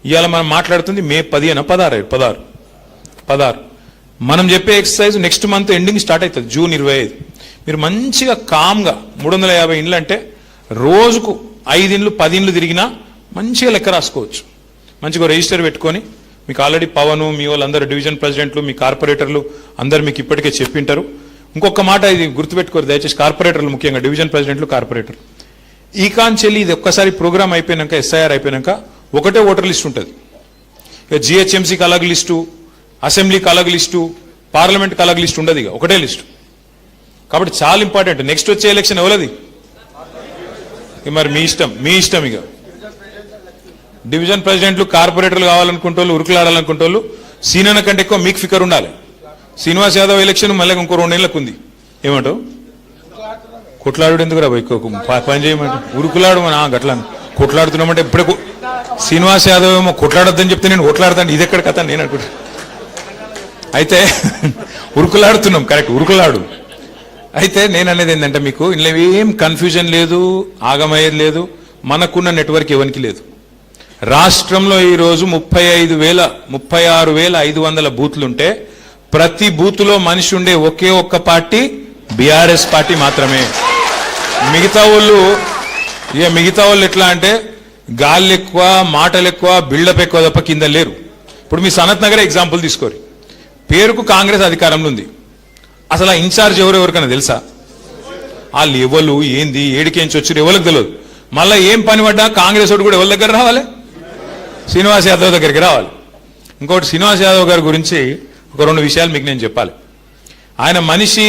ఇవాళ మనం మాట్లాడుతుంది మే 10 16 మనం చెప్పే exercise next month ending start అవుతుంది, జూన్ 25. మీరు మంచిగా కామ్గా 350 ఇండ్లు అంటే రోజుకు 5 ఇండ్లు 10 ఇండ్లు తిరిగినా మంచిగా లెక్క రాసుకోవచ్చు. మంచిగా రిజిస్టర్ పెట్టుకొని, మీకు ఆల్రెడీ పవను, మీ వాళ్ళందరూ డివిజన్ ప్రెసిడెంట్లు, మీ కార్పొరేటర్లు అందరు మీకు ఇప్పటికే చెప్పింటారు. ఇంకొక మాట ఇది గుర్తుపెట్టుకోరు దయచేసి, కార్పొరేటర్లు ముఖ్యంగా డివిజన్ ప్రెసిడెంట్లు, కార్పొరేటర్లు. ఈ కాంచెల్లి ఇది ఒక్కసారి ప్రోగ్రామ్ అయిపోయినాక, ఎస్ఐఆర్ అయిపోయినాక ఒకటే ఓటర్ లిస్ట్ ఉంటుంది. ఇక జిహెచ్ఎంసీకి అలాగ లిస్టు, అసెంబ్లీకి అలాగ లిస్టు, పార్లమెంట్కి అలాగ లిస్ట్ ఉండదు, ఇక ఒకటే లిస్టు. కాబట్టి చాలా ఇంపార్టెంట్. నెక్స్ట్ వచ్చే ఎలక్షన్ ఎవరది? మరి మీ ఇష్టం. ఇక డివిజన్ ప్రెసిడెంట్లు, కార్పొరేటర్లు కావాలనుకుంటోళ్ళు, ఉరుకులాడాలనుకుంటోళ్ళు సీనియర్ కంటే ఎక్కువ మీకు ఫికర్ ఉండాలి. శ్రీనివాస్ యాదవ్ ఎలక్షన్ మళ్ళీ ఇంకో 2 నెలలకు ఉంది. ఏమంటావు? కొట్లాడు ఎందుకు రా పని చేయమంటే ఉరుకులాడు మన గట్లా కొట్లాడుతున్నామంటే ఇప్పుడే శ్రీనివాస్ యాదవ్ ఏమో కొట్లాడొద్దని చెప్తే నేను కొట్లాడతాను, ఇది ఎక్కడ కథ నేను అనుకుంటా. అయితే ఉరుకులాడుతున్నాం, కరెక్ట్, ఉరుకులాడు. అయితే నేను అనేది ఏంటంటే, మీకు ఇందులో ఏం కన్ఫ్యూజన్ లేదు, ఆగమయ్యేది లేదు. మనకున్న నెట్వర్క్ ఎవరికి లేదు. రాష్ట్రంలో ఈరోజు 36,500 బూత్లుంటే ప్రతి బూత్లో మనిషి ఉండే ఒకే ఒక్క పార్టీ బీఆర్ఎస్ పార్టీ మాత్రమే. మిగతా వాళ్ళు ఎట్లా అంటే గాలి ఎక్కువ, మాటలు ఎక్కువ, బిల్డప్ ఎక్కువ తప్ప కింద లేరు. ఇప్పుడు మీ సనత్ నగర్ ఎగ్జాంపుల్ తీసుకోరు. పేరుకు కాంగ్రెస్ అధికారంలో ఉంది, అసలు ఆ ఇన్ఛార్జ్ ఎవరెవరికైనా తెలుసా? వాళ్ళు ఎవరు ఏంది, ఏడికేంచి వచ్చారు ఎవరికి తెలియదు. మళ్ళీ ఏం పని పడ్డా కాంగ్రెస్ వాడు కూడా ఎవరి దగ్గర రావాలి? శ్రీనివాస్ యాదవ్ దగ్గరికి రావాలి. ఇంకోటి, శ్రీనివాస్ యాదవ్ గారి గురించి ఒక 2 విషయాలు మీకు నేను చెప్పాలి. ఆయన మనిషి,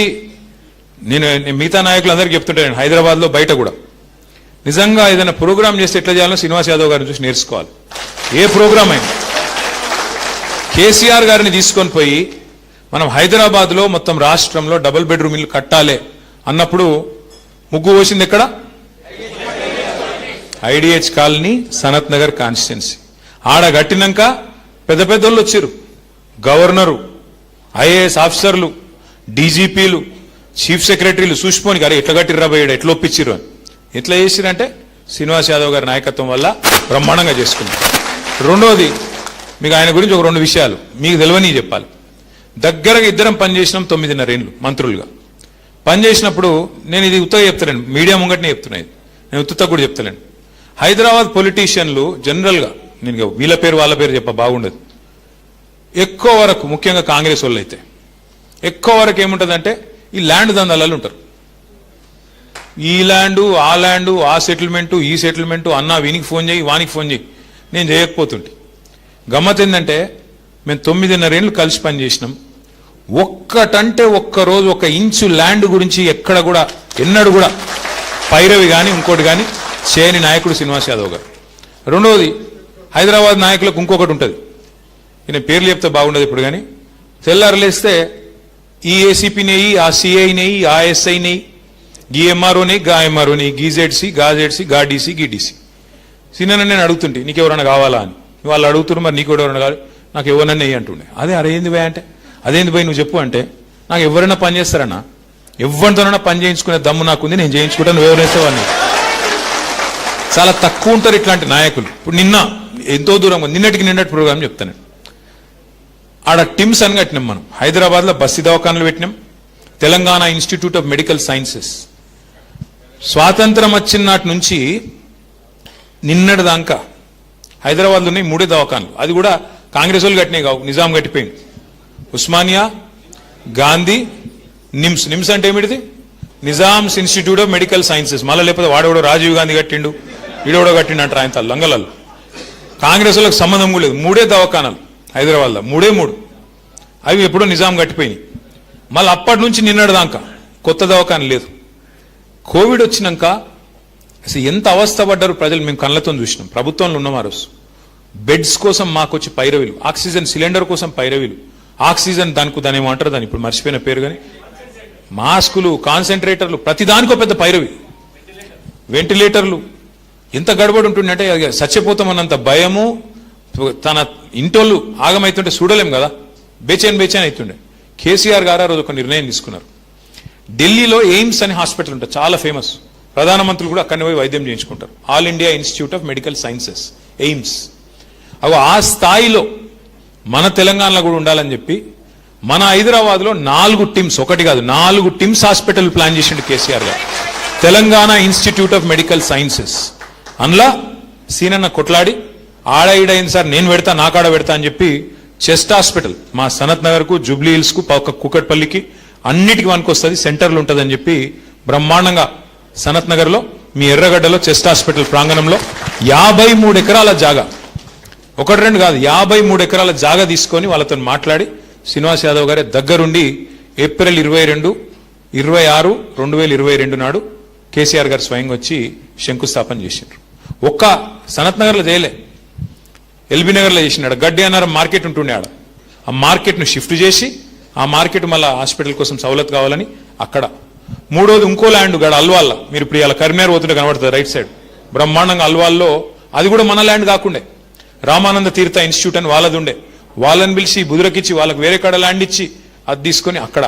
నేను మిగతా నాయకులందరికీ చెప్తుంటాను, హైదరాబాద్లో బయట కూడా నిజంగా ఏదైనా ప్రోగ్రామ్ చేస్తే ఎట్లా చేయాలో శ్రీనివాస్ యాదవ్ గారిని చూసి నేర్చుకోవాలి. ఏ ప్రోగ్రామ్ అయినా కేసీఆర్ గారిని తీసుకొని పోయి మనం హైదరాబాద్లో మొత్తం రాష్ట్రంలో డబుల్ బెడ్రూమ్ ఇల్లు కట్టాలి అన్నప్పుడు ముగ్గు పోసింది ఎక్కడ? IDH colony, Sanath Nagar constituency. ఆడ కట్టినాక పెద్ద పెద్దోళ్ళు వచ్చారు, గవర్నరు, ఐఏఎస్ ఆఫీసర్లు, డీజీపీలు, చీఫ్ సెక్రటరీలు చూసిపోని అరే ఎట్లా కట్టిర్రా పోయాడు, ఎట్లా ఒప్పించారు అని. ఎట్లా చేసిరంటే శ్రీనివాస్ యాదవ్ గారి నాయకత్వం వల్ల బ్రహ్మాండంగా చేసుకున్నారు. రెండోది, మీకు ఆయన గురించి ఒక 2 విషయాలు మీకు తెలియని చెప్పాలి. దగ్గరగా ఇద్దరం పనిచేసినాం 9.5 ఏళ్ళు మంత్రులుగా. పనిచేసినప్పుడు నేను ఇది ఉత్తగా చెప్తాను, మీడియా ముంగటనే చెప్తున్నాయి, నేను ఉత్తగా కూడా చెప్తాను. హైదరాబాద్ పొలిటీషియన్లు జనరల్గా, నేను వీళ్ళ పేరు వాళ్ళ పేరు చెప్ప బాగుండదు, ఎక్కువ వరకు ముఖ్యంగా కాంగ్రెస్ వాళ్ళు అయితే ఎక్కువ వరకు ఏముంటుందంటే ఈ ల్యాండ్ దందాలలో ఉంటారు. ఈ ల్యాండు ఆ సెటిల్మెంటు ఈ సెటిల్మెంటు అన్నా వీనికి ఫోన్ చేయి వానికి ఫోన్ చేయి నేను చేయకపోతుంటే. గమ్మత్ ఏంటంటే మేము 9.5 ఏళ్ళు కలిసి పనిచేసినాం. ఒక్కటంటే ఒక్కరోజు 1 ఇంచు ల్యాండ్ గురించి ఎక్కడ కూడా ఎన్నడూ కూడా పైరవి కానీ ఇంకోటి కానీ చేయని నాయకుడు శ్రీనివాస్ యాదవ్ గారు. రెండవది హైదరాబాద్ నాయకులకు ఇంకొకటి ఉంటుంది, నేను పేర్లు చెప్తే బాగుండదు ఇప్పుడు, కానీ తెల్లారలేస్తే ఈ ఏసీపీ నెయ్యి, ఆ సిఐ నెయ్యి, ఆ ఎస్ఐ నెయ్యి, గీ ఎంఆర్ఓ నెయ్యి, గా ఎంఆర్ఓ నెయ్యి, గీజెడ్సీ, గా జెడ్సీ, గా డీసీ, గీ డీసీ. సీనియర్ నేను అడుగుతుంటే నీకు ఎవరైనా కావాలా అని, వాళ్ళు అడుగుతున్నారు మరి నీకు ఎవరైనా కావాలి, నాకు ఎవరైనా నెయ్యి అంటుండే. అదే అరే ఏంది భయ అంటే, అదేంది భయ నువ్వు చెప్పు అంటే, నాకు ఎవరైనా పని చేస్తారన్నా, ఎవరితోనైనా పని చేయించుకునే దమ్ము నాకుంది, నేను చేయించుకుంటాను, నువ్వు ఎవరేసేవాడిని. చాలా తక్కువ ఉంటారు ఇట్లాంటి నాయకులు. ఇప్పుడు ఎంతో దూరం నిన్నటి ప్రోగ్రాం చెప్తాను. ఆడ టిమ్స్ అని కట్టినాం మనం, హైదరాబాద్లో బస్సు దవాఖానలు పెట్టినాం, Telangana institute of medical sciences. స్వాతంత్రం వచ్చిన నాటి నుంచి నిన్నటి దాకా హైదరాబాద్లో ఉన్నాయి 3 దవాఖానలు. అది కూడా కాంగ్రెస్ వాళ్ళు కట్టినాయి కావు, నిజాం కట్టిపోయింది. ఉస్మానియా, గాంధీ, నిమ్స్ అంటే ఏమిటిది, Nizam's institute of medical sciences. మళ్ళీ లేకపోతే వాడెవడో రాజీవ్ గాంధీ కట్టిండు, వీడెవడో కట్టిండు అంటారు ఆయన లంగలలో. కాంగ్రెస్ వాళ్ళకి సంబంధం కూడా లేదు. 3 దవాఖానాలు హైదరాబాద్లో, 3. అవి ఎప్పుడో నిజాం కట్టిపోయినాయి. మళ్ళీ అప్పటి నుంచి నిన్నటి దాకా కొత్త దవాఖాన లేదు. కోవిడ్ వచ్చినాక అసలు ఎంత అవస్థ పడ్డారు ప్రజలు, మేము కళ్ళతో చూసినాం. ప్రభుత్వంలో ఉన్నాం ఆ రోజు. బెడ్స్ కోసం మాకు వచ్చి పైరవీలు, ఆక్సిజన్ సిలిండర్ కోసం పైరవీలు, ఆక్సిజన్ దాని ఏమంటారు దాన్ని ఇప్పుడు మర్చిపోయిన పేరు, కానీ మాస్కులు, కాన్సన్ట్రేటర్లు, ప్రతిదానికో పెద్ద పైరవి, వెంటిలేటర్లు. ఎంత గడబడి ఉంటుందంటే చచ్చిపోతామన్నంత భయము. తన ఇంటోళ్ళు ఆగమైతుంటే చూడలేం కదా, బేచైన్ అవుతుండే. కేసీఆర్ గారు ఆ రోజు ఒక నిర్ణయం తీసుకున్నారు. ఢిల్లీలో ఎయిమ్స్ అనే హాస్పిటల్ ఉంటుంది, చాలా ఫేమస్. ప్రధానమంత్రులు కూడా అక్కడిని పోయి వైద్యం చేయించుకుంటారు. All India institute of medical sciences, AIIMS. ఆ స్థాయిలో మన తెలంగాణలో కూడా ఉండాలని చెప్పి మన హైదరాబాద్లో 4 టీమ్స్, ఒకటి కాదు 4 టీమ్స్ హాస్పిటల్ ప్లాన్ చేసిండు కేసీఆర్ గారు. Telangana institute of medical sciences. అందులో సీనన్న కొట్లాడి ఆడైంది సార్, నేను పెడతా, నాకాడ పెడతా అని చెప్పి చెస్ట్ హాస్పిటల్ మా సనత్ నగర్కు, జూబ్లీ హిల్స్కు, కుకట్పల్లికి అన్నిటికీ వస్తుంది, సెంటర్లు ఉంటుందని చెప్పి బ్రహ్మాండంగా సనత్ నగర్లో మీ ఎర్రగడ్డలో చెస్ట్ హాస్పిటల్ ప్రాంగణంలో 53 ఎకరాల జాగా, 1-2 కాదు 53 ఎకరాల జాగా తీసుకొని వాళ్ళతో మాట్లాడి శ్రీనివాస్ యాదవ్ గారే దగ్గరుండి ఏప్రిల్ 22, 26, 2022 నాడు కేసీఆర్ గారు స్వయంగా వచ్చి శంకుస్థాపన చేసిండ్రు. ఒక్క సనత్ నగర్లో చేయలే, ఎల్బీ నగర్లో చేసినాడు. గడ్డి అన్నారు మార్కెట్ ఉంటుండే ఆడ, ఆ మార్కెట్ను షిఫ్ట్ చేసి ఆ మార్కెట్ మళ్ళీ హాస్పిటల్ కోసం సౌలత్ కావాలని అక్కడ. 3వది ఇంకో ల్యాండ్ గడ అల్వాల్లో, మీరు ఇప్పుడు ఇలా కరీంనగర్ పోతుంటే కనబడుతుంది రైట్ సైడ్, బ్రహ్మాండంగా అల్వాల్లో. అది కూడా మన ల్యాండ్ కాకుండే, రామానంద తీర్థ ఇన్స్టిట్యూట్ అని వాళ్ళది ఉండే, వాళ్ళని పిలిచి బుదురకిచ్చి వాళ్ళకి వేరే కాడ ల్యాండ్ ఇచ్చి అది తీసుకొని అక్కడ.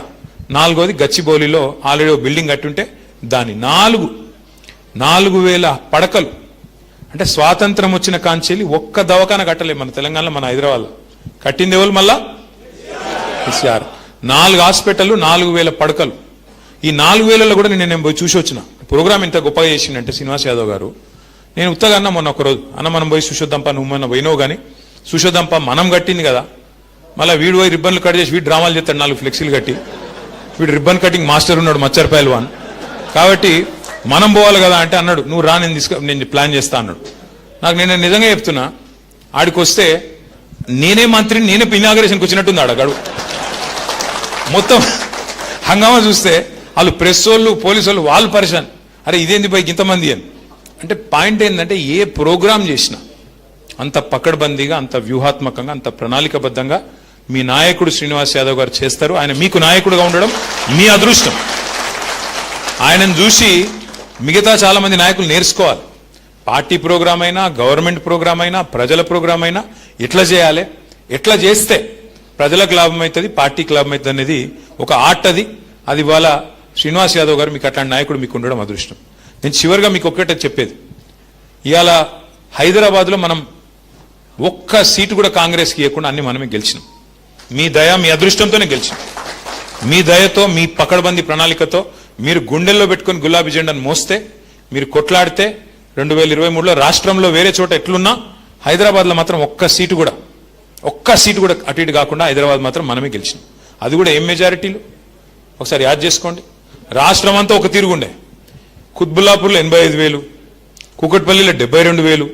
4వది గచ్చిబౌలిలో ఆల్రెడీ బిల్డింగ్ కట్టుంటే దాని 4,000 పడకలు. అంటే స్వాతంత్రం వచ్చిన కాంచెల్లి ఒక్క దవాఖాన కట్టలేదు మన తెలంగాణలో, మన హైదరాబాద్లో. కట్టింది ఎవరు మళ్ళా కేసీఆర్. 4 హాస్పిటల్, 4,000 పడకలు. ఈ 4,000లో కూడా నేను పోయి చూసి వచ్చిన. ప్రోగ్రామ్ ఇంత గొప్పగా చేసిండంటే శ్రీనివాస్ యాదవ్ గారు, నేను ఉత్తగా అన్నా మొన్న ఒకరోజు, అన్న మనం పోయి చూసొద్దాంపా, నువ్వు మొన్న పోయినావు కానీ చూసొద్దాంపా, మనం కట్టింది కదా. మళ్ళీ వీడు పోయి రిబ్బన్లు కట్ చేసి వీడు డ్రామాలు చేస్తాడు, 4 ఫ్లెక్సీలు కట్టి. వీడు రిబ్బన్ కటింగ్ మాస్టర్ ఉన్నాడు మచ్చర్ పైల్వాన్, కాబట్టి మనం పోవాలి కదా అంటే అన్నాడు, నువ్వు రా, నేను ప్లాన్ చేస్తా అన్నాడు. నాకు నేను నిజంగా చెప్తున్నా, ఆడికి వస్తే నేనే మంత్రిని, నేనే ఇనాగరేషన్కి వచ్చినట్టుంది ఆడ గడువు. మొత్తం హంగామా చూస్తే వాళ్ళు ప్రెస్ వాళ్ళు, పోలీసు వాళ్ళు, వాళ్ళు పరిశాన్. అరే ఇదేంది పైకి ఇంతమంది అని. అంటే పాయింట్ ఏంటంటే ఏ ప్రోగ్రాం చేసినా అంత పకడ్బందీగా, అంత వ్యూహాత్మకంగా, అంత ప్రణాళికబద్ధంగా మీ నాయకుడు శ్రీనివాస్ యాదవ్ గారు చేస్తారు. ఆయన మీకు నాయకుడుగా ఉండడం మీ అదృష్టం. ఆయనను చూసి మిగతా చాలా మంది నాయకులు నేర్చుకోవాలి. పార్టీ ప్రోగ్రాం అయినా, గవర్నమెంట్ ప్రోగ్రాం అయినా, ప్రజల ప్రోగ్రాం అయినా ఎట్లా చేయాలి, ఎట్లా చేస్తే ప్రజలకు లాభం అవుతుంది, పార్టీకి లాభం అవుతుంది అనేది ఒక ఆర్ట్. అది ఇవాళ శ్రీనివాస్ యాదవ్ గారు మీకు అట్లాంటి నాయకుడు మీకు ఉండడం అదృష్టం. నేను చివరిగా మీకు ఒక్కటే చెప్పేది, ఇవాళ హైదరాబాద్లో మనం ఒక్క సీటు కూడా కాంగ్రెస్కి ఇవ్వకుండా అన్ని మనమే గెలిచినాం. మీ దయ, మీ అదృష్టంతోనే గెలిచినాం. మీ దయతో, మీ పకడ్బందీ ప్రణాళికతో మీరు గుండెల్లో పెట్టుకుని గులాబీ జెండాను మోస్తే, మీరు కొట్లాడితే 2023లో రాష్ట్రంలో వేరే చోట ఎట్లున్నా హైదరాబాద్లో మాత్రం ఒక్క సీటు కూడా అటు ఇటు కాకుండా హైదరాబాద్ మాత్రం మనమే గెలిచినాం. అది కూడా ఏం మెజారిటీలు ఒకసారి యాద్ చేసుకోండి. రాష్ట్రం అంతా ఒక తీరుగుండే, కుత్బుల్లాపూర్లో 85,000, కూకట్పల్లిలో 72,000,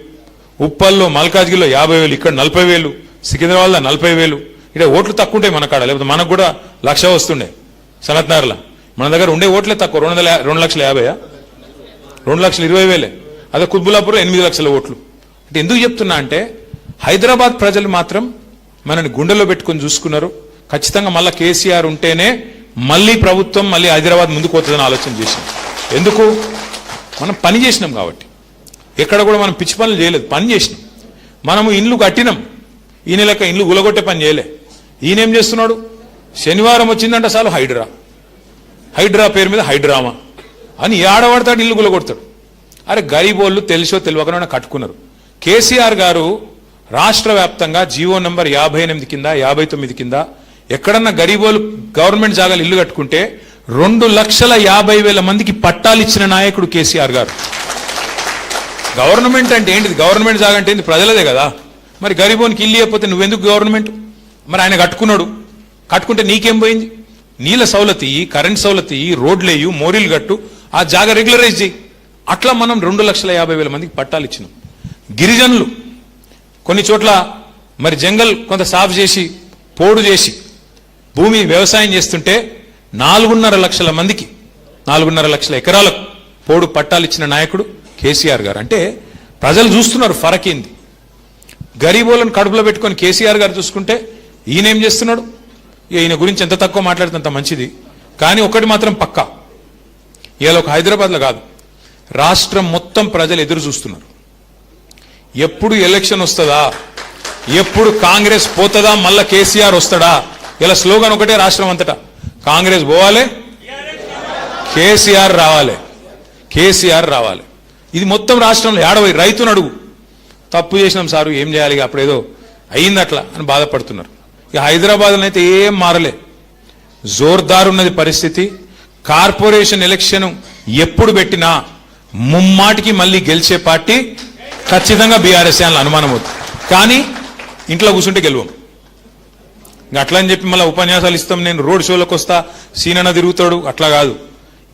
ఉప్పల్లో మల్కాజ్గిరిలో 50,000, ఇక్కడ 40,000, సికింద్రాబాద్లో 40,000. ఇక్కడ ఓట్లు తక్కువ ఉంటాయి మన కాడ, లేకపోతే మనకు కూడా 1,00,000 వస్తుండే సనత్నగర్లో. మన దగ్గర ఉండే ఓట్లే తక్కువ, 2,50,000, 2,20,000. అదే కుత్బుల్లాపూర్లో 8 లక్షల ఓట్లు. అంటే ఎందుకు చెప్తున్నా అంటే హైదరాబాద్ ప్రజలు మాత్రం మనని గుండెలో పెట్టుకుని చూసుకున్నారు. ఖచ్చితంగా మళ్ళీ కేసీఆర్ ఉంటేనే మళ్ళీ ప్రభుత్వం మళ్ళీ హైదరాబాద్ ముందుకు పోతుందని ఆలోచన చేసాం. ఎందుకు? మనం పని చేసినాం కాబట్టి. ఎక్కడ కూడా మనం పిచ్చి పనులు చేయలేదు, పని చేసినాం. మనము ఇండ్లు కట్టినాం, ఈయన లెక్క ఇండ్లు గులగొట్టే పని చేయలే. ఈయనేం చేస్తున్నాడు? శనివారం వచ్చిందంటే చాలు హైడ్రా పేరు మీద హైడ్రామా అని ఏడబడతాడు, ఇల్లు గులగొడతాడు. అరే గరీబోళ్ళు తెలుసో తెలియకనే కట్టుకున్నారు. కేసీఆర్ గారు రాష్ట్ర వ్యాప్తంగా జీవో నంబర్ 58 కింద 59 కింద ఎక్కడన్నా గరీబోలు గవర్నమెంట్ జాగాలు ఇల్లు కట్టుకుంటే 2,50,000 మందికి పట్టాలు ఇచ్చిన నాయకుడు కేసీఆర్ గారు. గవర్నమెంట్ అంటే ఏంటిది? గవర్నమెంట్ జాగా అంటే ఏంటి? ప్రజలదే కదా. మరి గరీబోనికి ఇల్లు ఇవ్వకపోతే నువ్వెందుకు గవర్నమెంట్? మరి ఆయన కట్టుకున్నాడు, కట్టుకుంటే నీకేం పోయింది? నీళ్ళ సౌలతి, కరెంట్ సౌలతి, రోడ్లేయు, మోరీలు కట్టు, ఆ జాగా రెగ్యులరైజ్ చేయి. అట్లా మనం 2,50,000 మందికి పట్టాలు ఇచ్చినాం. గిరిజనులు కొన్ని చోట్ల మరి జంగల్ కొంత సాఫ్ చేసి పోడు చేసి భూమి వ్యవసాయం చేస్తుంటే 4.5 లక్షల మందికి 4.5 లక్షల ఎకరాలకు పోడు పట్టాలు ఇచ్చిన నాయకుడు కేసీఆర్ గారు. అంటే ప్రజలు చూస్తున్నారు ఫరకేంది. గరీబోలను కడుపులో పెట్టుకొని కేసీఆర్ గారు చూసుకుంటే ఈయనేం చేస్తున్నాడు? ఈయన గురించి ఎంత తక్కువ మాట్లాడితే అంత మంచిది. కానీ ఒకటి మాత్రం పక్కా, ఇవాళ ఒక హైదరాబాద్లో కాదు, రాష్ట్రం మొత్తం ప్రజలు ఎదురు చూస్తున్నారు. ఎప్పుడు ఎలక్షన్ వస్తుందా, ఎప్పుడు కాంగ్రెస్ పోతుందా, మళ్ళా కేసీఆర్ వస్తాడా? ఇలా స్లోగన్ ఒకటే రాష్ట్రం అంతటా, కాంగ్రెస్ పోవాలి, కేసీఆర్ రావాలి, కేసీఆర్ రావాలి. ఇది మొత్తం రాష్ట్రంలో ఏడవై. రైతును అడుగు, తప్పు చేసినాం సారు ఏం చేయాలి, అప్పుడేదో అయింది అట్లా అని బాధపడుతున్నారు. ఇక హైదరాబాద్లో అయితే ఏం మారలే, జోర్దారున్నది పరిస్థితి. కార్పొరేషన్ ఎలక్షన్ ఎప్పుడు పెట్టినా ముమ్మాటికి మళ్ళీ గెలిచే పార్టీ ఖచ్చితంగా బీఆర్ఎస్ అని అనుమానం అవుతుంది. కానీ ఇంట్లో కూర్చుంటే గెలవం. అట్లా అని చెప్పి మళ్ళీ ఉపన్యాసాలు ఇస్తాం, నేను రోడ్ షోలకు వస్తా, సీనన్న తిరుగుతాడు, అట్లా కాదు.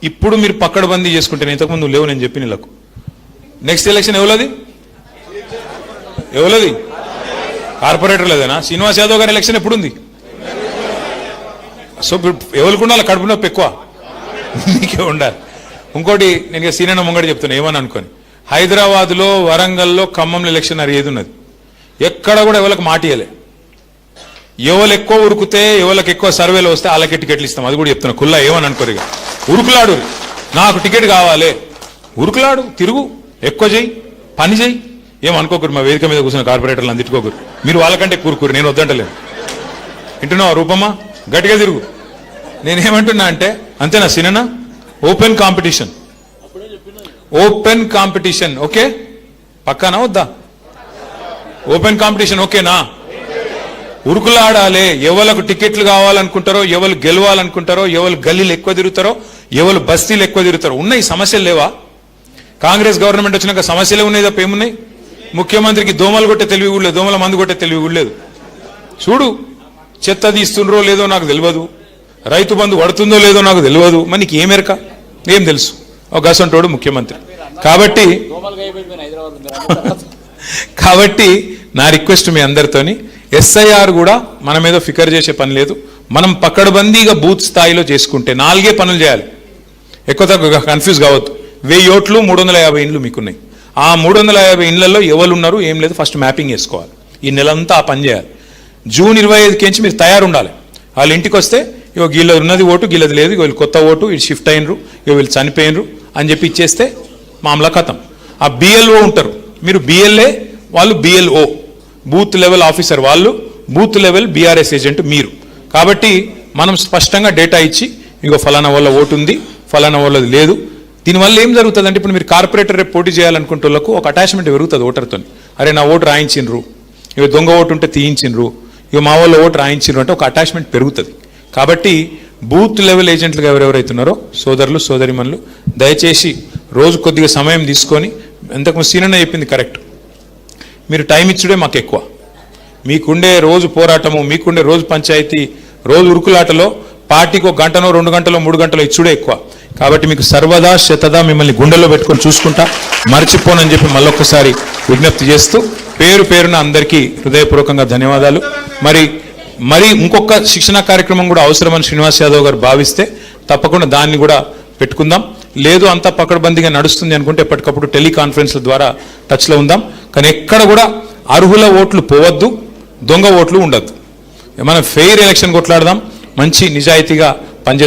ఇప్పుడు మీరు పక్కడబందీ చేసుకుంటే, నేను ఇంతకుముందు లేవు నేను చెప్పిన వీళ్ళకు. నెక్స్ట్ ఎలక్షన్ ఎవరది? కార్పొరేటర్ లేదేనా? శ్రీనివాస్ యాదవ్ గారి ఎలక్షన్ ఎప్పుడుంది? సో ఎవరికి ఉండాలి? కడుపు నొప్పి ఎక్కువ మీకే ఉండాలి. ఇంకోటి నేను సీనన్న ముంగడి చెప్తున్నా, ఏమని అనుకోని, హైదరాబాద్లో, వరంగల్లో, ఖమ్మంలో ఎలక్షన్ ఏది ఉన్నది, ఎక్కడ కూడా ఎవరికి మాట ఇవ్వలే. ఎవరు ఎక్కువ ఉరుకుతే, ఎవరికి ఎక్కువ సర్వేలు వస్తే వాళ్ళకి టికెట్లు ఇస్తాం. అది కూడా చెప్తున్నా కుల్లా, ఏమని అనుకోరు. ఇక ఉరుకులాడు, నాకు టికెట్ కావాలి, ఉరుకులాడు, తిరుగు, ఎక్కువ చేయి, పని చేయి. ఏమనుకోకరు, మా వేదిక మీద కూర్చున్న కార్పొరేటర్లు అందిట్టుకోకరు, మీరు వాళ్ళకంటే కూరుకురు, నేను వద్దంటలేను. వింటున్నావా రూపమ్మా? గట్టిగా తిరుగు. నేనేమంటున్నా అంటే, అంతేనా సినన్నా? Open competition, open competition, okay పక్కానా వద్దా? ఓపెన్ కాంపిటీషన్ ఓకేనా? ఉరుకులాడాలి. ఎవరికి టికెట్లు కావాలనుకుంటారో, ఎవరు గెలవాలనుకుంటారో, ఎవరు గల్లీలు ఎక్కువ తిరుగుతారో, ఎవరు బస్తీలు ఎక్కువ తిరుగుతారో. ఉన్నాయి సమస్యలు లేవా? కాంగ్రెస్ గవర్నమెంట్ వచ్చినాక సమస్యలే ఉన్నాయి తప్ప ఏమున్నాయి? ముఖ్యమంత్రికి దోమలు కొట్టే తెలివి కూడా లేదు, దోమల మందు కొట్టే తెలివి కూడా లేదు. చూడు, చెత్త తీస్తుండ్రో లేదో నాకు తెలియదు, రైతు బంధు పడుతుందో లేదో నాకు తెలియదు, మరి నీకు ఏమేరక? ఏం తెలుసు? ఒక గసంటోడు ముఖ్యమంత్రి. కాబట్టి నా రిక్వెస్ట్ మీ అందరితోని, ఎస్ఐఆర్ కూడా మన మీద ఫికర్ చేసే పని లేదు. మనం పక్కడబందీగా బూత్ స్థాయిలో చేసుకుంటే 4 పనులు చేయాలి. ఎక్కువ తక్కువ కన్ఫ్యూజ్ కావద్దు. 1000 ఓట్లు, 350 ఇండ్లు మీకున్నాయి. ఆ 350 ఇండ్లలో ఎవరు ఉన్నారు ఏం లేదు ఫస్ట్ మ్యాపింగ్ వేసుకోవాలి. ఈ నెలంతా ఆ పని చేయాలి. జూన్ 25కి మీరు తయారుండాలి. వాళ్ళ ఇంటికి వస్తే ఇగో వీళ్ళది ఉన్నది ఓటు, వీళ్ళది లేదు, వీళ్ళు కొత్త ఓటు, వీళ్ళు షిఫ్ట్ అయినరు, వీళ్ళు చనిపోయినరు అని చెప్పి ఇచ్చేస్తే మామూలు కథం. ఆ బిఎల్ఓ ఉంటారు, మీరు బిఎల్ఏ, వాళ్ళు బిఎల్ఓ, బూత్ లెవెల్ ఆఫీసర్ వాళ్ళు, బూత్ లెవెల్ బీఆర్ఎస్ ఏజెంట్ మీరు. కాబట్టి మనం స్పష్టంగా డేటా ఇచ్చి, ఇగో ఫలానా వాళ్ళ ఓటు ఉంది, ఫలానా వాళ్ళది లేదు. దీనివల్ల ఏం జరుగుతుంది అంటే, ఇప్పుడు మీరు కార్పొరేటర్ రేపు పోటీ చేయాలనుకుంటే వాళ్ళకు ఒక అటాచ్మెంట్ పెరుగుతుంది ఓటర్తో. అరే నా ఓటు రాయించిండ్రు, ఇక దొంగ ఓటు ఉంటే తీయించిండ్రు, ఇక మా వాళ్ళ ఓటు రాయించిండ్రు అంటే ఒక అటాచ్మెంట్ పెరుగుతుంది. కాబట్టి బూత్ లెవెల్ ఏజెంట్లుగా ఎవరెవరైతున్నారో సోదరులు సోదరిమణులు, దయచేసి రోజు కొద్దిగా సమయం తీసుకొని, ఇంతకుముందు సీనన్న చెప్పింది కరెక్ట్, మీరు టైం ఇచ్చుడే మాకు ఎక్కువ. మీకుండే రోజు పోరాటము, మీకుండే రోజు పంచాయతీ, రోజు ఉరుకులాటలో పార్టీకి 1 గంటనో 2 గంటలో 3 గంటలో ఇచ్చుడే ఎక్కువ. కాబట్టి మీకు సర్వదా శతదా మిమ్మల్ని గుండెల్లో పెట్టుకొని చూసుకుంటా, మర్చిపోనని చెప్పి మళ్ళొక్కసారి విజ్ఞప్తి చేస్తూ పేరు పేరున అందరికీ హృదయపూర్వకంగా ధన్యవాదాలు. మరి ఇంకొక శిక్షణ కార్యక్రమం కూడా అవసరమని శ్రీనివాస్ యాదవ్ గారు భావిస్తే తప్పకుండా దాన్ని కూడా పెట్టుకుందాం. లేదు అంతా పకడ్బందీగా నడుస్తుంది అనుకుంటే ఎప్పటికప్పుడు టెలికాన్ఫరెన్స్ల ద్వారా టచ్లో ఉందాం. కానీ ఎక్కడ కూడా అర్హుల ఓట్లు పోవద్దు, దొంగ ఓట్లు ఉండద్దు. మనం ఫెయిర్ ఎలక్షన్ కొట్లాడదాం, మంచి నిజాయితీగా